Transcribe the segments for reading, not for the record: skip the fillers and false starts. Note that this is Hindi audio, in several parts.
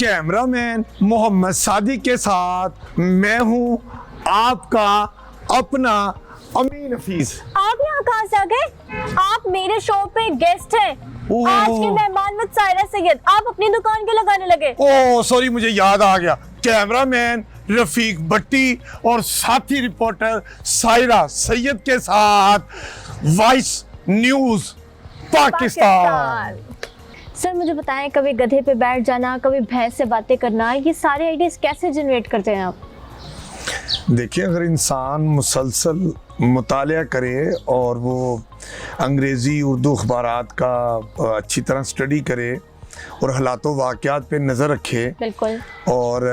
कैमरामैन मोहम्मद सादिक के साथ मैं हूं आपका अपना अमीन हफीज। आप यहाँ कहाँ से आ गए? आप मेरे शो पे गेस्ट हैं। आज के मेहमान में सायरा सैयद, आप अपनी दुकान के लगाने लगे। ओह सॉरी, मुझे याद आ गया। कैमरामैन रफीक भट्टी और साथी रिपोर्टर सायरा सैयद के साथ वॉइस न्यूज पाकिस्तान। सर मुझे बताएं, कभी गधे पे बैठ जाना, कभी भैंस से बातें करना, ये सारे आइडियाज कैसे जनरेट करते हैं आप? देखिए, अगर इंसान मुसलसल मुतालिया करे और वो अंग्रेज़ी उर्दू अखबारात का अच्छी तरह स्टडी करे और हालात वाक़यात पे नज़र रखे, बिल्कुल, और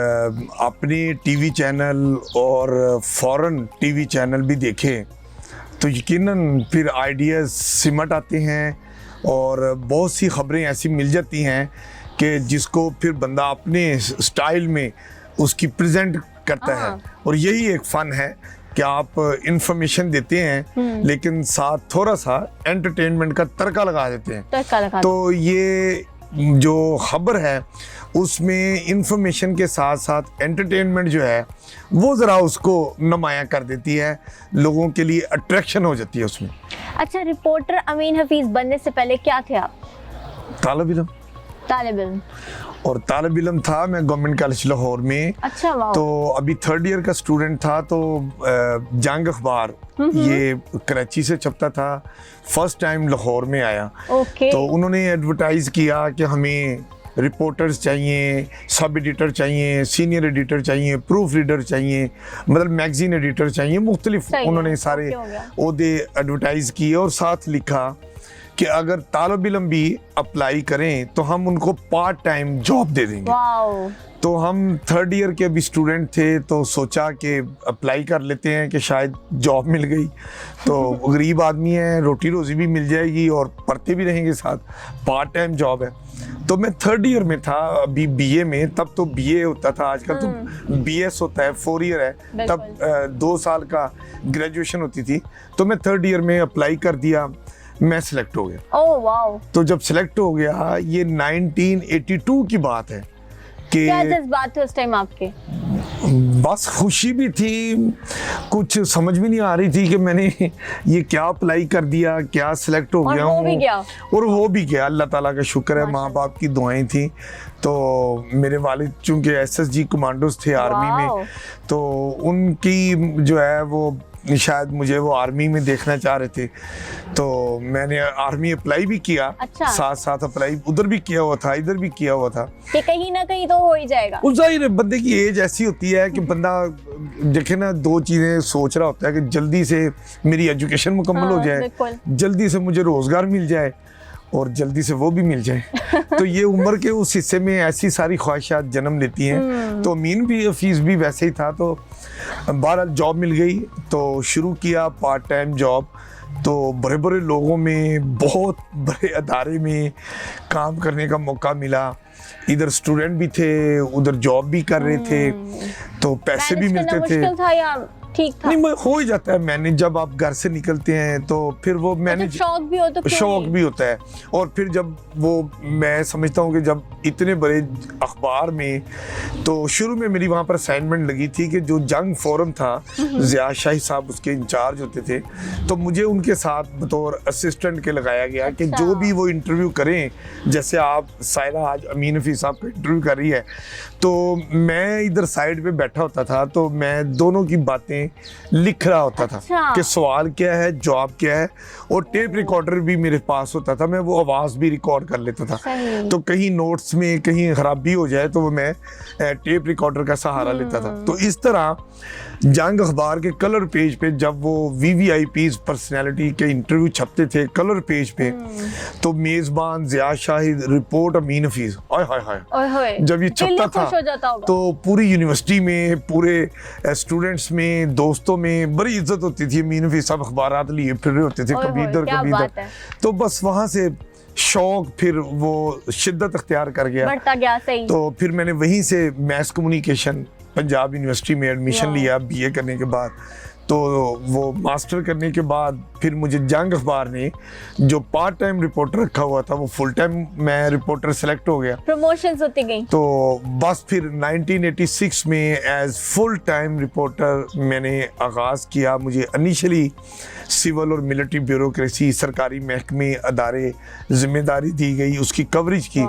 अपने टीवी चैनल और फ़ॉरेन टीवी चैनल भी देखे, तो यकीनन फिर आइडियाज़ सिमट आते हैं और बहुत सी ख़बरें ऐसी मिल जाती हैं कि जिसको फिर बंदा अपने स्टाइल में उसकी प्रेजेंट करता है। और यही एक फ़न है कि आप इंफॉर्मेशन देते हैं लेकिन साथ थोड़ा सा एंटरटेनमेंट का तड़का लगा देते हैं। तो ये जो खबर है उसमें इंफॉर्मेशन के साथ साथ एंटरटेनमेंट जो है वो ज़रा उसको नुमाया कर देती है, लोगों के लिए अट्रैक्शन हो जाती है उसमें। अच्छा, रिपोर्टर अमीन हफीज बनने से पहले क्या थे आप? तालिब इल्म। तालिब इल्म? और तालिब इल्म था मैं गवर्नमेंट कॉलेज लाहौर में। अच्छा, वाह। तो अभी 3rd ईयर का स्टूडेंट था। तो जंग अखबार ये कराची से छपता था, फर्स्ट टाइम लाहौर में आया। तो उन्होंने एडवर्टाइज किया कि हमें रिपोर्टर्स चाहिए, सब एडिटर चाहिए, सीनियर एडिटर चाहिए, प्रूफ रीडर चाहिए, मतलब मैगजीन एडिटर चाहिए, मुख्तलिफ उन्होंने सारे ओहदे एडवर्टाइज किए और साथ लिखा कि अगर तालिब इल्म भी अप्लाई करें तो हम उनको पार्ट टाइम जॉब दे देंगे। तो हम 3rd ईयर के अभी स्टूडेंट थे तो सोचा कि अप्लाई कर लेते हैं कि शायद जॉब मिल गई तो गरीब आदमी है, रोटी रोज़ी भी मिल जाएगी और पढ़ते भी रहेंगे, साथ पार्ट टाइम जॉब है। तो मैं 3rd ईयर में था अभी बीए में, तब तो बीए होता था, आजकल तो बीएस होता है, 4 ईयर है, तब 2 साल का ग्रेजुएशन होती थी। तो मैं 3rd ईयर में अप्लाई कर दिया, मैं सिलेक्ट हो गया। Oh wow. तो जब सिलेक्ट हो गया, ये 1982 की बात है कि क्या जज्बात थे उस टाइम आपके? बस खुशी भी थी, कुछ समझ भी नहीं आ रही थी कि मैंने ये क्या अप्लाई कर दिया, क्या सिलेक्ट हो गया हूँ और हो भी गया। अल्लाह ताला का शुक्र है, माँ बाप की दुआएं थी। तो मेरे वालिद चूँकि एसएसजी कमांडोज थे आर्मी में, तो उनकी जो है वो शायद मुझे वो आर्मी में देखना चाह रहे थे, तो मैंने आर्मी अप्लाई भी किया। अच्छा। साथ साथ अप्लाई उधर भी किया हुआ था, इधर भी किया हुआ था कि कहीं ना कहीं तो हो ही जाएगा। उस जाहिर बंदे की एज ऐसी होती है कि बंदा देखे ना, 2 चीज़ें सोच रहा होता है कि जल्दी से मेरी एजुकेशन मुकम्मल हो जाए, जल्दी से मुझे रोज़गार मिल जाए और जल्दी से वो भी मिल जाए। तो ये उम्र के उस हिस्से में ऐसी सारी ख्वाहिशात जन्म लेती हैं। तो अमीन भी हफीज़ भी वैसे ही था। तो बहरहाल जॉब मिल गई तो शुरू किया पार्ट टाइम जॉब। तो बड़े बड़े लोगों में, बहुत बड़े अदारे में काम करने का मौका मिला। इधर स्टूडेंट भी थे, उधर जॉब भी कर रहे थे, तो पैसे भी मिलते थे। मुश्किल था या ठीक था? नहीं, हो ही जाता है मैनेज। जब आप घर से निकलते हैं तो फिर वो मैनेज, शौक भी हो तो शौक भी होता है। और फिर जब वो, मैं समझता हूँ कि जब इतने बड़े अखबार में, तो शुरू में मेरी वहाँ पर असाइनमेंट लगी थी कि जो जंग फोरम था, ज़िया शाही साहब उसके इंचार्ज होते थे, तो मुझे उनके साथ बतौर असिस्टेंट के लगाया गया कि जो भी वो इंटरव्यू करें, जैसे आप सायरा आज अमीन हफीज साहब का इंटरव्यू कर रही है, तो मैं इधर साइड पे बैठा होता था, तो मैं दोनों की बातें लिख रहा होता था कि सवाल क्या है, जवाब क्या है, और टेप रिकॉर्डर भी मेरे पास होता था, मैं वो आवाज़ भी रिकॉर्ड कर लेता था। तो कहीं नोट्स में कहीं खराबी हो जाए तो वो मैं टेप रिकॉर्डर का सहारा लेता था। तो इस तरह जंग अखबार के कलर पेज पे जब वो VVIPs पर्सनैलिटी के इंटरव्यू छपते थे कलर पेज पे, तो मेज़बान ज़िया शाहिद, रिपोर्ट अमीन हफीज, ओए हाय जब ये छपता था तो पूरी यूनिवर्सिटी में, पूरे स्टूडेंट्स में, दोस्तों में बड़ी इज्जत होती थी। अमीन हफीज सब अखबारात लिए फिर रहे होते थे, कभी इधर कभी इधर। तो बस वहाँ से शौक फिर वो शिद्दत अख्तियार कर गया, बढ़ता गया। सही। तो फिर मैंने वहीं से मैस कम्युनिकेशन पंजाब यूनिवर्सिटी में एडमिशन लिया बीए करने के बाद। तो वो मास्टर करने के बाद फिर मुझे जंग अखबार ने जो पार्ट टाइम रिपोर्टर रखा हुआ था वो फुल टाइम मैं रिपोर्टर सेलेक्ट हो गया। प्रमोशंस होती गई। तो बस फिर 1986 में एज फुल टाइम रिपोर्टर मैंने आगाज़ किया। मुझे इनिशियली सिविल और मिलिट्री ब्यूरोक्रेसी, सरकारी महकमे, अदारे जिम्मेदारी दी गई उसकी कवरेज की।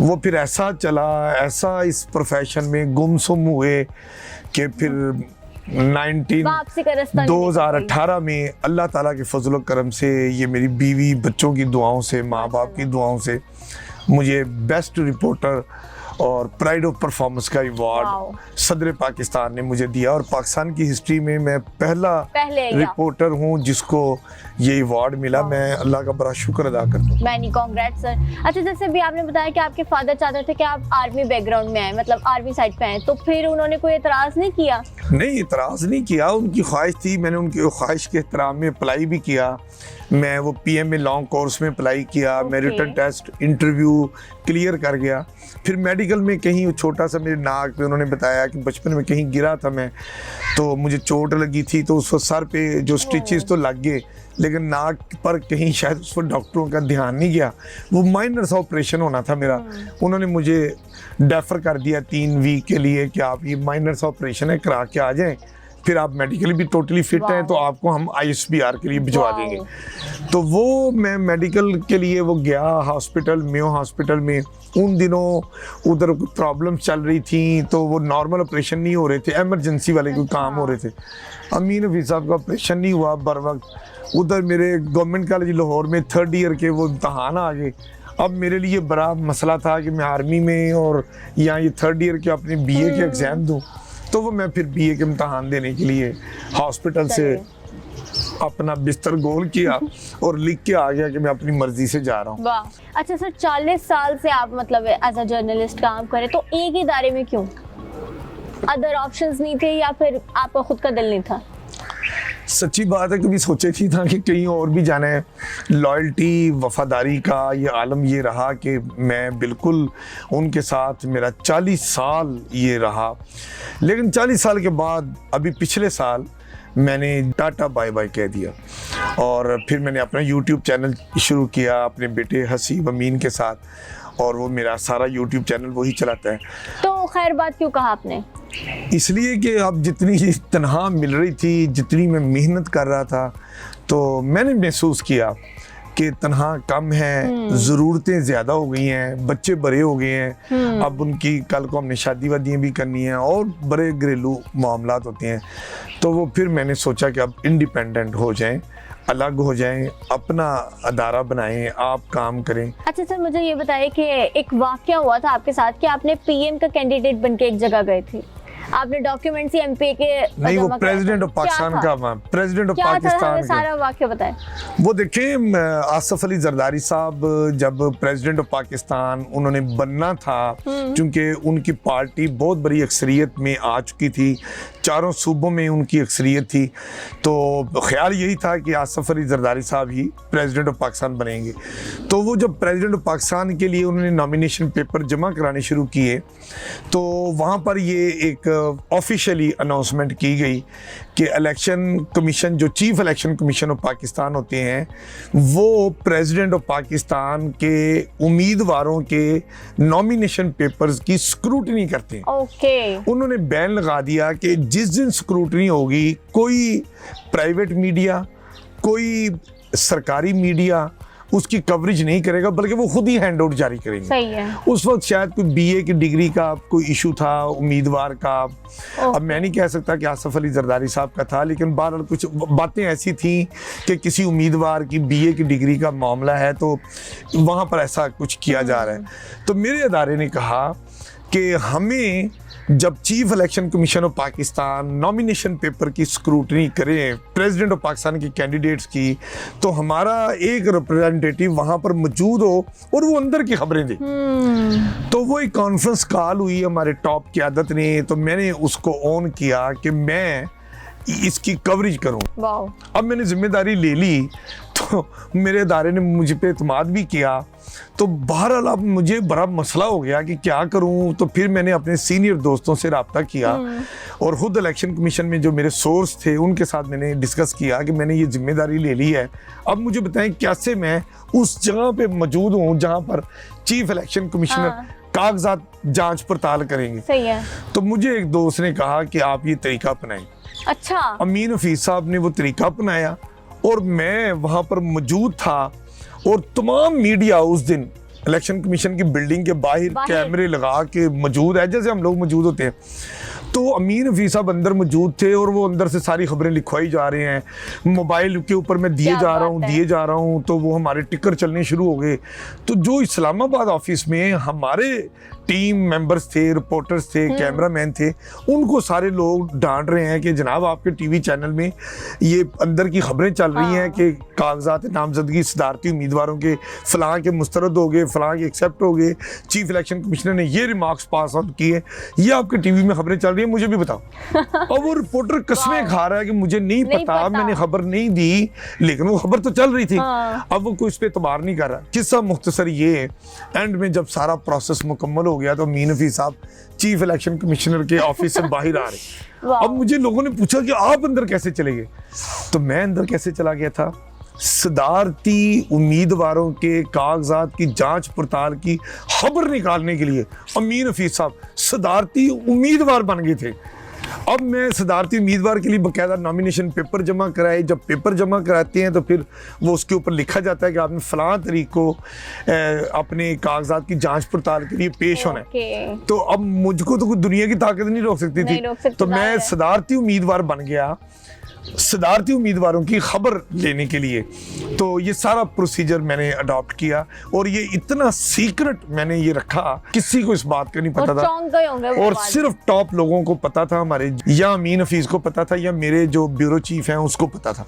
वो फिर ऐसा चला, ऐसा इस प्रोफेशन में गुमसुम हुए कि फिर 2018 में अल्लाह ताला के फजल करम से ये मेरी बीवी, बच्चों की दुआओं से, माँ बाप की दुआओं से मुझे बेस्ट रिपोर्टर और प्राइड ऑफ परफॉर्मेंस का अवार्ड सदर पाकिस्तान ने मुझे दिया। और पाकिस्तान की हिस्ट्री में मैं पहला रिपोर्टर हूँ जिसको ये अवार्ड मिला। मैं अल्लाह का बड़ा शुक्र अदा करता हूँ। Many congrats sir. अच्छा, जैसे भी आपने बताया कि आपके फादर चाहते थे कि आप आर्मी बैकग्राउंड में आए, मतलब आर्मी साइड पे आए, तो फिर उन्होंने कोई एतराज़ नहीं किया? नहीं, एतराज़ नहीं किया। उनकी ख्वाहिश थी, मैंने उनकी ख्वाहिश के एहतराम में अप्लाई भी किया। मैं वो PMA लॉन्ग कोर्स में अप्लाई किया। मैं रिटन टेस्ट इंटरव्यू क्लियर कर गया। फिर मेडिकल में कहीं छोटा सा मेरे नाक पे उन्होंने बताया कि बचपन में कहीं गिरा था मैं, तो मुझे चोट लगी थी, तो उस वक्त सर पे जो स्टिचेस तो लग गए, लेकिन नाक पर कहीं शायद उस वक्त डॉक्टरों का ध्यान नहीं गया। वो माइनर सा ऑपरेशन होना था मेरा। उन्होंने मुझे डेफर कर दिया 3 वीक के लिए कि आप ये माइनर सा ऑपरेशन है, करा के आ जाएं, फिर आप मेडिकली भी टोटली फिट हैं तो आपको हम ISBR के लिए भिजवा देंगे। तो वो मैं मेडिकल के लिए वो गया हॉस्पिटल, मेयो हॉस्पिटल में। उन दिनों उधर प्रॉब्लम चल रही थी, तो वो नॉर्मल ऑपरेशन नहीं हो रहे थे, इमरजेंसी वाले कोई काम हो रहे थे। अमीन हफीज़ साहब का ऑपरेशन नहीं हुआ बर वक्त। उधर मेरे गवर्नमेंट कॉलेज लाहौर में 3rd ईयर के वो इम्तहान आ गए। अब मेरे लिए बड़ा मसला था कि मैं आर्मी में और यहाँ ये 3rd ईयर के अपने BA के एग्ज़ाम दूँ। तो वो मैं फिर BA के इम्तहान देने के लिए हॉस्पिटल से अपना बिस्तर गोल किया और लिख के आ गया कि मैं अपनी मर्जी से जा रहा हूँ। वाह। अच्छा सर, 40 साल से आप मतलब एज अ जर्नलिस्ट काम करें, तो एक ही इदारे में क्यों? अदर ऑप्शंस नहीं थे या फिर आपका खुद का दिल नहीं था? सच्ची बात है, कभी सोचे थी था कि कहीं और भी जाना है। लॉयल्टी, वफादारी का ये आलम ये रहा कि मैं बिल्कुल उनके साथ, मेरा 40 साल ये रहा। लेकिन 40 साल के बाद अभी पिछले साल मैंने टाटा बाय बाय कह दिया और फिर मैंने अपना YouTube चैनल शुरू किया अपने बेटे हसीब अमीन के साथ, और वो मेरा सारा YouTube चैनल वही चलाता है। तो खैर बात क्यों कहा आपने? इसलिए कि अब जितनी तनख्वाह मिल रही थी, जितनी मैं मेहनत कर रहा था, तो मैंने महसूस किया कि तनख्वाह कम है, ज़रूरतें ज़्यादा हो गई हैं, बच्चे बड़े हो गए हैं। अब उनकी कल को हमने शादी वादियाँ भी करनी हैं और बड़े घरेलू मामलात होते हैं। तो वो फिर मैंने सोचा कि अब इंडिपेंडेंट हो जाएं, अलग हो जाएं, अपना अदारा बनाएं, आप काम करें। अच्छा सर, मुझे ये बताइए कि एक वाकया हुआ था आपके साथ कि आपने PM का कैंडिडेट बन के एक जगह गए थे, आपने डॉक्यूमेंट्स MP के नहीं, वो प्रेसिडेंट ऑफ पाकिस्तान का, प्रेसिडेंट ऑफ पाकिस्तान का सारा वाकया बताएं। वो देखें, आसफ अली जरदारी साहब जब प्रेसिडेंट ऑफ पाकिस्तान उन्होंने बनना था, क्योंकि उनकी पार्टी बहुत बड़ी अक्सरियत में आ चुकी थी, चारों सूबों में उनकी अक्सरियत थी, तो ख्याल यही था कि आसफ अली जरदारी साहब ही प्रेसिडेंट ऑफ पाकिस्तान बनेंगे। तो वो जब प्रेसिडेंट ऑफ पाकिस्तान के लिए उन्होंने नॉमिनेशन पेपर जमा कराने शुरू किए, तो वहाँ पर ये एक ऑफिशियली अनाउंसमेंट की गई कि इलेक्शन कमीशन, जो chief election commission of Pakistan होते हैं, वो प्रेसिडेंट ऑफ पाकिस्तान के उम्मीदवारों के नॉमिनेशन पेपर्स की स्क्रूटनी करते हैं। ओके। उन्होंने बैन लगा दिया कि जिस दिन स्क्रूटनी होगी, कोई प्राइवेट मीडिया, कोई सरकारी मीडिया उसकी कवरेज नहीं करेगा, बल्कि वो खुद ही हैंड आउट जारी करेंगे। सही है। उस वक्त शायद कोई BA की डिग्री का कोई इशू था उम्मीदवार का। अब मैं नहीं कह सकता कि आसफ अली जरदारी साहब का था, लेकिन बहरहाल कुछ बातें ऐसी थी कि किसी उम्मीदवार की BA की डिग्री का मामला है, तो वहाँ पर ऐसा कुछ किया जा रहा है। तो मेरे अदारे ने कहा कि हमें जब chief election commission of Pakistan nomination paper की स्क्रूटनी करें प्रेसिडेंट ऑफ पाकिस्तान के कैंडिडेट्स की, तो हमारा एक रिप्रेजेंटेटिव वहाँ पर मौजूद हो और वो अंदर की खबरें दे। तो वो एक कॉन्फ्रेंस कॉल हुई हमारे टॉप क़यादत ने, तो मैंने उसको ऑन किया कि मैं इसकी कवरेज करूं। वाओ। अब मैंने जिम्मेदारी ले ली, तो मेरे इदारे ने मुझ पे एतमाद भी किया। तो बहरहाल अब मुझे बड़ा मसला हो गया कि क्या करूं। तो फिर मैंने अपने सीनियर दोस्तों से रब्ता किया और खुद इलेक्शन कमीशन में जो मेरे सोर्स थे उनके साथ मैंने डिस्कस किया कि मैंने ये जिम्मेदारी ले ली है, अब मुझे बताएं कैसे मैं उस जगह पे मौजूद हूँ जहाँ पर चीफ इलेक्शन कमिश्नर कागजात जांच पड़ताल करेंगे। सही है। तो मुझे एक दोस्त ने कहा कि आप ये तरीका अपनाएं। अच्छा। अमीन हफीज साहब ने वो तरीका अपनाया और मैं वहां पर मौजूद था और तमाम मीडिया उस दिन इलेक्शन कमीशन की बिल्डिंग के बाहर कैमरे लगा के मौजूद है, जैसे हम लोग मौजूद होते हैं। तो अमीन हफीज साहब अंदर मौजूद थे और वो अंदर से सारी खबरें लिखवाई जा रहे हैं, मोबाइल के ऊपर मैं दिए जा रहा हूँ। तो वो हमारे टिकर चलने शुरू हो गए। तो जो इस्लामाबाद ऑफिस में हमारे टीम मेंबर्स थे, रिपोर्टर्स थे, कैमरामैन थे, उनको सारे लोग डांट रहे हैं कि जनाब आपके टीवी चैनल में ये अंदर की खबरें चल रही हैं कि कागजात नामजदगी सदारती उम्मीदवारों के फलां के मुस्तरद हो गए, फलां के एक्सेप्ट हो गए, चीफ इलेक्शन कमिश्नर ने ये रिमार्क्स पास ऑन किए, ये आपके टीवी में खबरें चल रही हैं, मुझे भी बताओ। और वो रिपोर्टर कसमें खा रहा है कि मुझे नहीं पता, मैंने खबर नहीं दी, लेकिन वो खबर तो चल रही थी। अब वो कोई इस पे एतबार नहीं कर रहा। किस्सा मुख्तसर ये है, एंड में जब सारा प्रोसेस मुकम्मल हो गया तो अमीन हफीज साहब चीफ इलेक्शन कमिश्नर के ऑफिस से बाहर आ रहे। अब मुझे लोगों ने पूछा कि आप अंदर कैसे चले गए, तो मैं अंदर कैसे चला गया था, सदारती उम्मीदवारों के कागजात की जांच पड़ताल की खबर निकालने के लिए अमीन हफीज साहब सदारती उम्मीदवार बन गए थे। अब मैं सदारती उम्मीदवार के लिए बकायदा नॉमिनेशन पेपर जमा कराए। जब पेपर जमा कराते हैं तो फिर वो उसके ऊपर लिखा जाता है कि आपने फलां तरीक को अपने कागजात की जांच पड़ताल के लिए पेश होना है। तो अब मुझको तो कोई दुनिया की ताकत नहीं रोक सकती थी। तो मैं सदारती उम्मीदवार बन गया, सदारती उम्मीदवारों की खबर लेने के लिए। तो ये सारा प्रोसीजर मैंने अडॉप्ट किया और ये इतना सीक्रेट मैंने ये रखा, किसी को इस बात का नहीं पता था और सिर्फ टॉप लोगों को पता था, हमारे या अमीन हफीज को पता था या मेरे जो ब्यूरो चीफ हैं उसको पता था।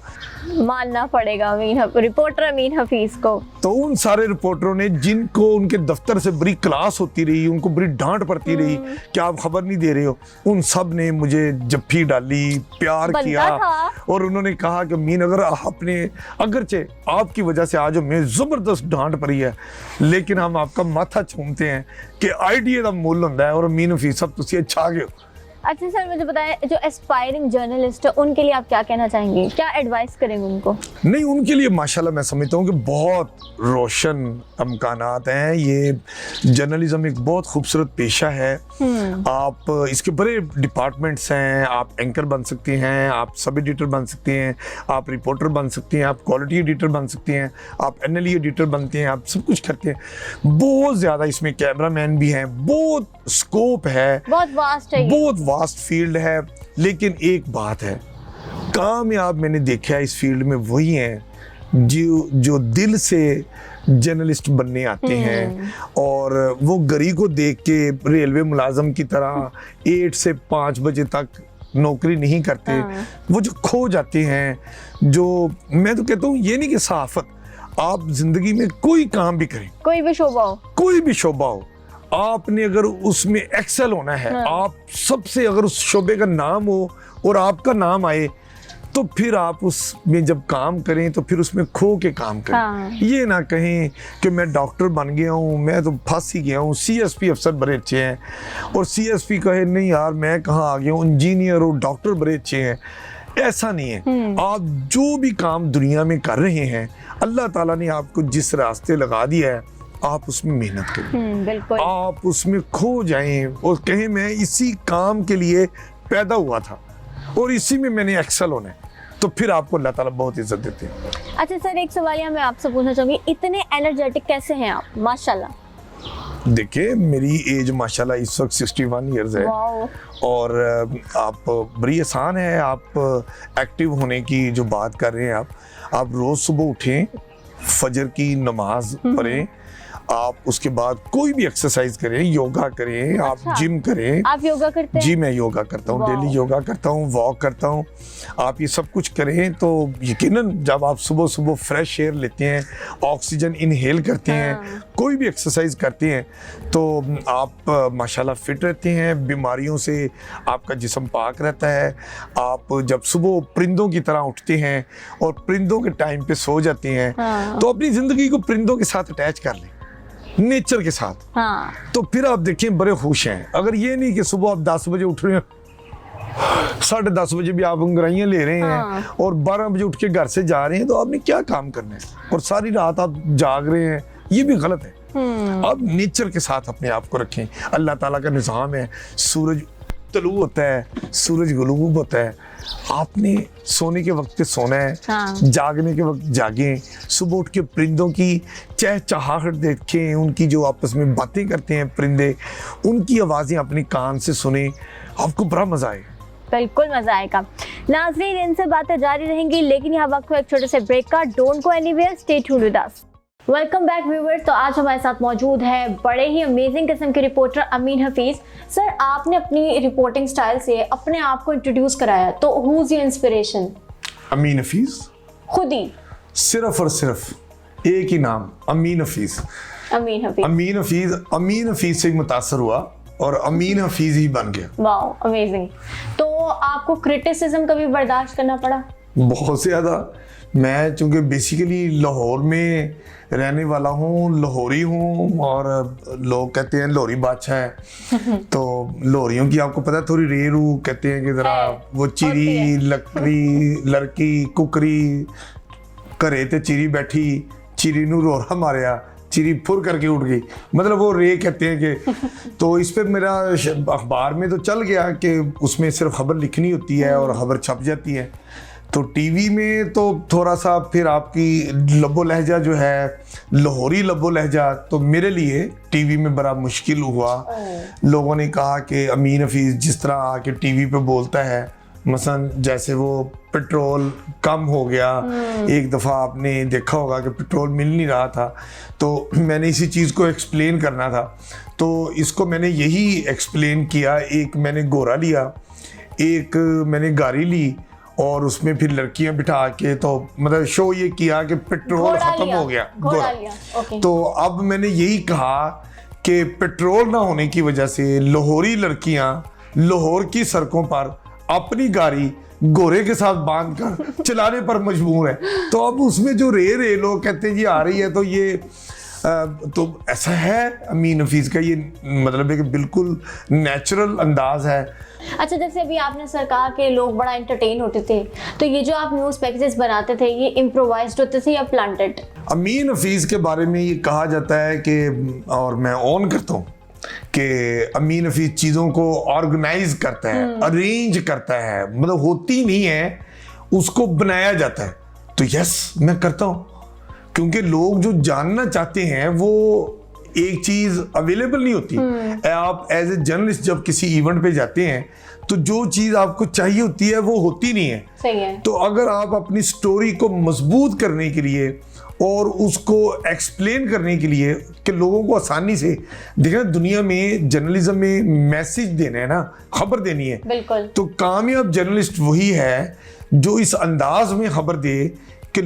मानना पड़ेगा रिपोर्टर अमीन हफीज को। तो उन सारे रिपोर्टरों ने जिनको उनके दफ्तर से बड़ी क्लास होती रही, उनको बड़ी डांट पड़ती रही कि आप खबर नहीं दे रहे हो, उन सब ने मुझे जफ्फी डाली, प्यार किया और उन्होंने कहा कि अमीन अगर आपने अगरचे आपकी वजह से आज हमें जबरदस्त डांट पड़ी है, लेकिन हम आपका माथा चूमते हैं कि आइडिया का मुल होता है और अमीन हफीज साहब तुसी अच्छा गए हो। अच्छा सर, मुझे बताएं जो एस्पायरिंग जर्नलिस्ट है उनके लिए आप क्या कहना चाहेंगे, क्या एडवाइस करेंगे उनको? नहीं, उनके लिए माशाल्लाह मैं समझता हूँ कि बहुत रोशन इम्कानात हैं। ये जर्नलिज्म एक बहुत खूबसूरत पेशा है। आप इसके बड़े डिपार्टमेंट्स हैं, आप एंकर बन सकते हैं, आप सब एडिटर बन सकते हैं, आप रिपोर्टर बन सकते हैं, आप क्वालिटी एडिटर बन सकते हैं, आप एनएलई एडिटर बनते हैं, आप सब कुछ करते हैं। बहुत ज़्यादा इसमें कैमरामैन भी हैं, बहुत स्कोप है, बहुत वास्ट है, बहुत वास्ट फील्ड है। लेकिन एक बात है, कामयाब मैंने देखा है इस फील्ड में वही हैं जो दिल से जर्नलिस्ट बनने आते हैं और वो गरी को देख के रेलवे मुलाजम की तरह 8 से 5 बजे तक नौकरी नहीं करते। वो जो खो जाते हैं, जो मैं तो कहता हूँ ये नहीं कि सहाफत, आप जिंदगी में कोई काम भी करें, कोई भी शोबा हो, आपने अगर उसमें एक्सेल होना है, आप सबसे अगर उस शोबे का नाम हो और आपका नाम आए, तो फिर आप उसमें जब काम करें तो फिर उसमें खो के काम करें। ये ना कहें कि मैं डॉक्टर बन गया हूँ, मैं तो फंस ही गया हूँ, सीएसपी अफसर बड़े अच्छे हैं, और सीएसपी कहे नहीं यार मैं कहाँ आ गया हूँ, इंजीनियर और डॉक्टर बड़े अच्छे हैं। ऐसा नहीं है। आप जो भी काम दुनिया में कर रहे हैं, अल्लाह ताला ने आपको जिस रास्ते लगा दिया है, आप उसमें मेहनत करें, बिल्कुल आप उसमें खो जाएं और कहें मैं इसी काम के लिए पैदा हुआ था और इसी में मैंने एक्सेल होना है, तो फिर आपको अल्लाह ताला बहुत इज्जत देते हैं। अच्छा सर, एक सवाल मैं आपसे पूछना चाहूंगी, इतने एनर्जेटिक कैसे हैं आप, माशाल्लाह? देखिए मेरी एज माशाल्लाह इस वक्त 61 इयर्स है और आप बड़ी आसान है, आप एक्टिव होने की जो बात कर रहे हैं, आप रोज़ सुबह उठें, फजर की नमाज पढ़ें, आप उसके बाद कोई भी एक्सरसाइज करें, योगा करें, आप अच्छा। जिम करें। आप योगा करते हैं? जी मैं योगा करता हूँ, वाह। डेली योगा करता हूँ, वॉक करता हूँ। आप ये सब कुछ करें तो यकीनन जब आप सुबह सुबह फ्रेश एयर लेते हैं, ऑक्सीजन इनहेल करते हैं, हाँ। कोई भी एक्सरसाइज करते हैं तो आप माशाल्लाह फिट रहते हैं, बीमारियों से आपका जिस्म पाक रहता है। आप जब सुबह परिंदों की तरह उठते हैं और परिंदों के टाइम पे सो जाते हैं, हाँ। तो अपनी ज़िंदगी को परिंदों के साथ अटैच कर लें, नेचर के साथ। हाँ। तो फिर आप देखें बड़े खुश हैं। अगर ये नहीं कि सुबह आप 10 बजे उठ रहे हैं, 10:30 बजे भी आप अंगड़ाइयाँ ले रहे हैं हाँ। और 12 बजे उठ के घर से जा रहे हैं, तो आपने क्या काम करना है? और सारी रात आप जाग रहे हैं, ये भी गलत है। आप नेचर के साथ अपने आप को रखें। अल्लाह ताला का निज़ाम है, सूरज तलू होता है, सूरज गुलूब होता है। आपने सोने के वक्त पे सोना है, हाँ। जागने के वक्त जागें। सुबह उठ के परिंदों की चहचहाहट देखें, उनकी जो आपस में बातें करते हैं परिंदे, उनकी आवाज़ें अपने कान से सुने, आपको बड़ा मज़ा आए। बिल्कुल मजा आएगा। नाज़रीन, इनसे बातें जारी रहेंगी, लेकिन यहाँ वक्त हुआ एक छोटे से ब्रेक का। Don't go anywhere, stay tuned with us. Welcome back viewers. तो आज हमारे साथ मौजूद है बड़े ही अमेजिंग किस्म के रिपोर्टर अमीन हफीज। सर, आपने अपनी रिपोर्टिंग स्टाइल से अपने आप को इंट्रोड्यूस कराया, तो हु इज योर इंस्पिरेशन? अमीन हफीज, खुद ही? सिर्फ और सिर्फ एक ही नाम, अमीन हफीज। अमीन हफीज। अमीन हफीज से मुतासर हुआ और अमीन हफीज ही बन गया। Wow, amazing. तो आपको क्रिटिसिज्म कभी बर्दाश्त करना पड़ा? बहुत ज़्यादा। मैं चूंकि बेसिकली लाहौर में रहने वाला हूँ, लाहौरी हूँ, और लोग कहते हैं लाहौरी बादशाह है। तो लाहौरियों की आपको पता है थोड़ी रेरू कहते हैं कि ज़रा वो चिरी लकड़ी लड़की कुकरी घरे ते चिरी बैठी, चिरी नू रोरा मारिया, चिरी फुर करके उठ गई, मतलब वो रे कहते हैं कि तो इस पे मेरा अखबार में तो चल गया कि उसमें सिर्फ खबर लिखनी होती है और खबर छप जाती है। तो टीवी में तो थोड़ा सा फिर आपकी लबो लहजा जो है, लाहौरी लबो लहजा, तो मेरे लिए टीवी में बड़ा मुश्किल हुआ। लोगों ने कहा कि अमीन हफीज जिस तरह आके टीवी पे बोलता है, मसलन जैसे वो पेट्रोल कम हो गया, एक दफ़ा आपने देखा होगा कि पेट्रोल मिल नहीं रहा था, तो मैंने इसी चीज़ को एक्सप्लेन करना था, तो इसको मैंने यही एक्सप्लेन किया। एक मैंने गोरा लिया, एक मैंने गाड़ी ली, और उसमें फिर लड़कियां बिठा के, तो मतलब शो ये किया कि पेट्रोल खत्म हो गया, घोड़ा। ओके। तो अब मैंने यही कहा कि पेट्रोल ना होने की वजह से लाहौरी लड़कियां लाहौर की सड़कों पर अपनी गाड़ी घोड़े के साथ बांधकर चलाने पर मजबूर है। तो अब उसमें जो रे लोग कहते हैं जी आ रही है, तो ये तो ऐसा है अमीन हफीज का, ये मतलब है कि बिल्कुल नेचुरल अंदाज है। अच्छा, जैसे अभी आपने सरकार के लोग बड़ा एंटरटेन होते थे, तो ये जो आप न्यूज़ पैकेजेस बनाते थे, ये इम्प्रोवाइज्ड होते थे या प्लांटेड? अमीन हफीज के बारे में ये कहा जाता है कि, और मैं ऑन करता हूँ कि अमीन हफीज चीज़ों को ऑर्गेनाइज करता है, अरेंज करता है, मतलब होती नहीं है, उसको बनाया जाता है। तो यस, मैं करता हूँ, क्योंकि लोग जो जानना चाहते हैं वो एक चीज अवेलेबल नहीं होती। आप एज ए जर्नलिस्ट जब किसी इवेंट पे जाते हैं, तो जो चीज आपको चाहिए होती है वो होती नहीं है। सही है। तो अगर आप अपनी स्टोरी को मजबूत करने के लिए और उसको एक्सप्लेन करने के लिए कि लोगों को आसानी से देखना, दुनिया में जर्नलिज्म में मैसेज देना है ना, खबर देनी है, बिल्कुल। तो कामयाब जर्नलिस्ट वही है जो इस अंदाज में खबर दे कि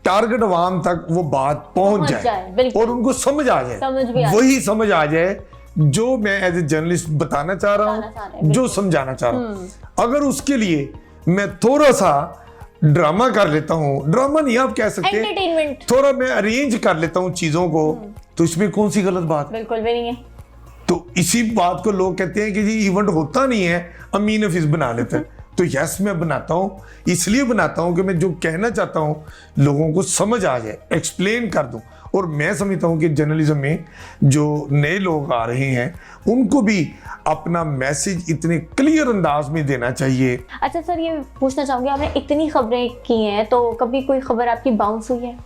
टारगेट अवाम तक वो बात पहुंच जाए और उनको समझ आ जाए, वही समझ आ जाए जो मैं एज ए जर्नलिस्ट बताना चाह रहा हूँ, जो समझाना चाह रहा हूँ। अगर उसके लिए मैं थोड़ा सा ड्रामा कर लेता हूँ, ड्रामा नहीं आप कह सकते, एंटरटेनमेंट, थोड़ा मैं अरेंज कर लेता हूँ चीजों को, तो इसमें कौन सी गलत बात? बिल्कुल भी नहीं है। तो इसी बात को लोग कहते हैं कि जी इवेंट होता नहीं है, अमीन हफीज बना लेते हैं। तो यस, मैं बनाता हूँ, इसलिए बनाता हूँ कि मैं जो कहना चाहता हूँ लोगों को समझ आ जाए, एक्सप्लेन कर दूँ। और मैं समझता हूँ कि जर्नलिज्म में जो नए लोग आ रहे हैं उनको भी अपना मैसेज इतने क्लियर अंदाज में देना चाहिए। अच्छा सर, ये पूछना चाहूँगी, आपने इतनी खबरें की हैं, तो कभी कोई खबर आपकी बाउंस हुई है?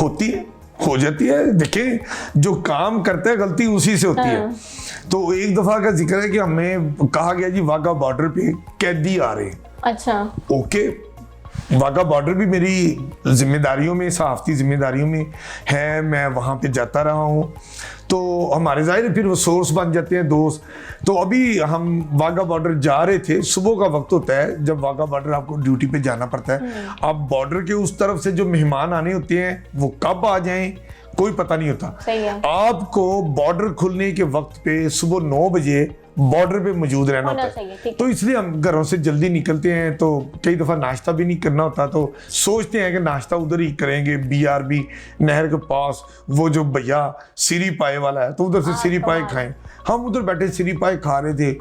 होती है, हो जाती है। देखें, जो काम करता है गलती उसी से होती है। तो एक दफा का जिक्र है कि हमें कहा गया जी वाघा बॉर्डर पे कैदी आ रहे हैं। अच्छा। ओके, वाघा बॉर्डर भी मेरी जिम्मेदारियों में, सहाफ़ती जिम्मेदारियों में है, मैं वहाँ पे जाता रहा हूँ। तो हमारे ज़ाहिर फिर वो सोर्स बन जाते हैं दोस्त। तो अभी हम वाघा बॉर्डर जा रहे थे, सुबह का वक्त होता है जब वाघा बॉर्डर आपको ड्यूटी पे जाना पड़ता है। अब बॉर्डर के उस तरफ से जो मेहमान आने होते हैं वो कब आ जाएं कोई पता नहीं होता। सही है। आपको बॉर्डर खुलने के वक्त पे सुबह 9 बजे बॉर्डर पे मौजूद रहना होता है। तो इसलिए हम घरों से जल्दी निकलते हैं, तो कई दफ़ा नाश्ता भी नहीं करना होता, तो सोचते हैं कि नाश्ता उधर ही करेंगे, BRB नहर के पास वो जो भैया सिरी पाए वाला है, तो उधर से सिरी पाए खाएं। हम उधर बैठे सिरी पाए खा रहे थे,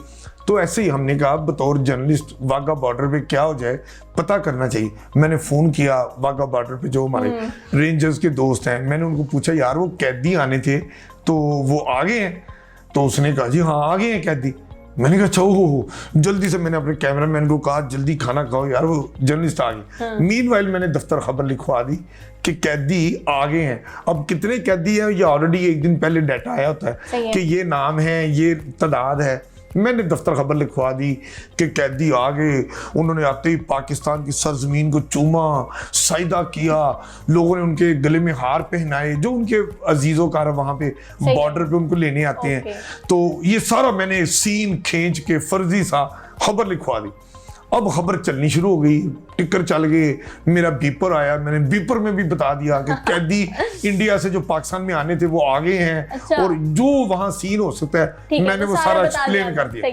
तो ऐसे ही हमने कहा बतौर जर्नलिस्ट वाघा बॉर्डर पे क्या हो जाए पता करना चाहिए। मैंने फ़ोन किया वाघा बॉर्डर पे जो हमारे रेंजर्स के दोस्त हैं, मैंने उनको पूछा यार वो कैदी आने थे तो वो आ गए हैं? तो उसने कहा जी हाँ आ गए हैं कैदी। मैंने कहा अच्छा हो जल्दी से मैंने अपने कैमरामैन को कहा जल्दी खाना खाओ यार वो जर्नलिस्ट आ गए। मीनवाइल मैंने दफ्तर खबर लिखवा दी कि कैदी आ गए हैं। अब कितने कैदी हैं ये ऑलरेडी एक दिन पहले डाटा आया होता है कि ये नाम है, ये तादाद है। मैंने दफ्तर खबर लिखवा दी कि कैदी आ गए, उन्होंने आते ही पाकिस्तान की सरजमीन को चूमा, सजदा किया, लोगों ने उनके गले में हार पहनाए जो उनके अजीजों कार वहाँ पे बॉर्डर पे उनको लेने आते हैं। तो ये सारा मैंने सीन खींच के फर्जी सा खबर लिखवा दी। अब खबर चलनी शुरू हो गई, टिकर चल गए, मेरा बीपर आया, मैंने बीपर में भी बता दिया कि कैदी इंडिया से जो पाकिस्तान में आने थे वो आ गए हैं। अच्छा। और जो वहाँ सीन हो सकता है मैंने वो सारा एक्सप्लेन कर दिया।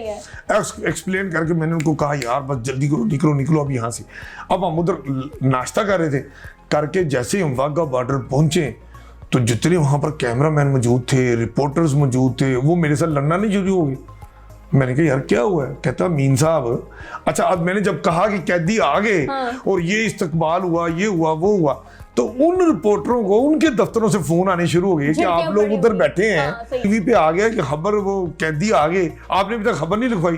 एक्सप्लेन करके मैंने उनको कहा यार बस जल्दी करो, निकलो अब यहाँ से। अब हम उधर नाश्ता कर रहे थे, करके जैसे ही हम वाघा बॉर्डर पहुंचे तो जितने वहाँ पर कैमरामैन मौजूद थे, रिपोर्टर्स मौजूद थे, वो मेरे साथ लड़ना नहीं शुरू हो गए। मैंने कहा यार क्या हुआ है? कहता मीन साहब अच्छा अब मैंने जब कहा कि कैदी आ गए और ये इस्तकबाल हुआ, ये हुआ, वो हुआ, तो उन रिपोर्टरों को उनके दफ्तरों से फोन आने शुरू हो गए कि आप लोग उधर बैठे हैं, टीवी पे आ गया कि खबर वो कैदी आ गए, आपने अभी तक खबर नहीं लिखवाई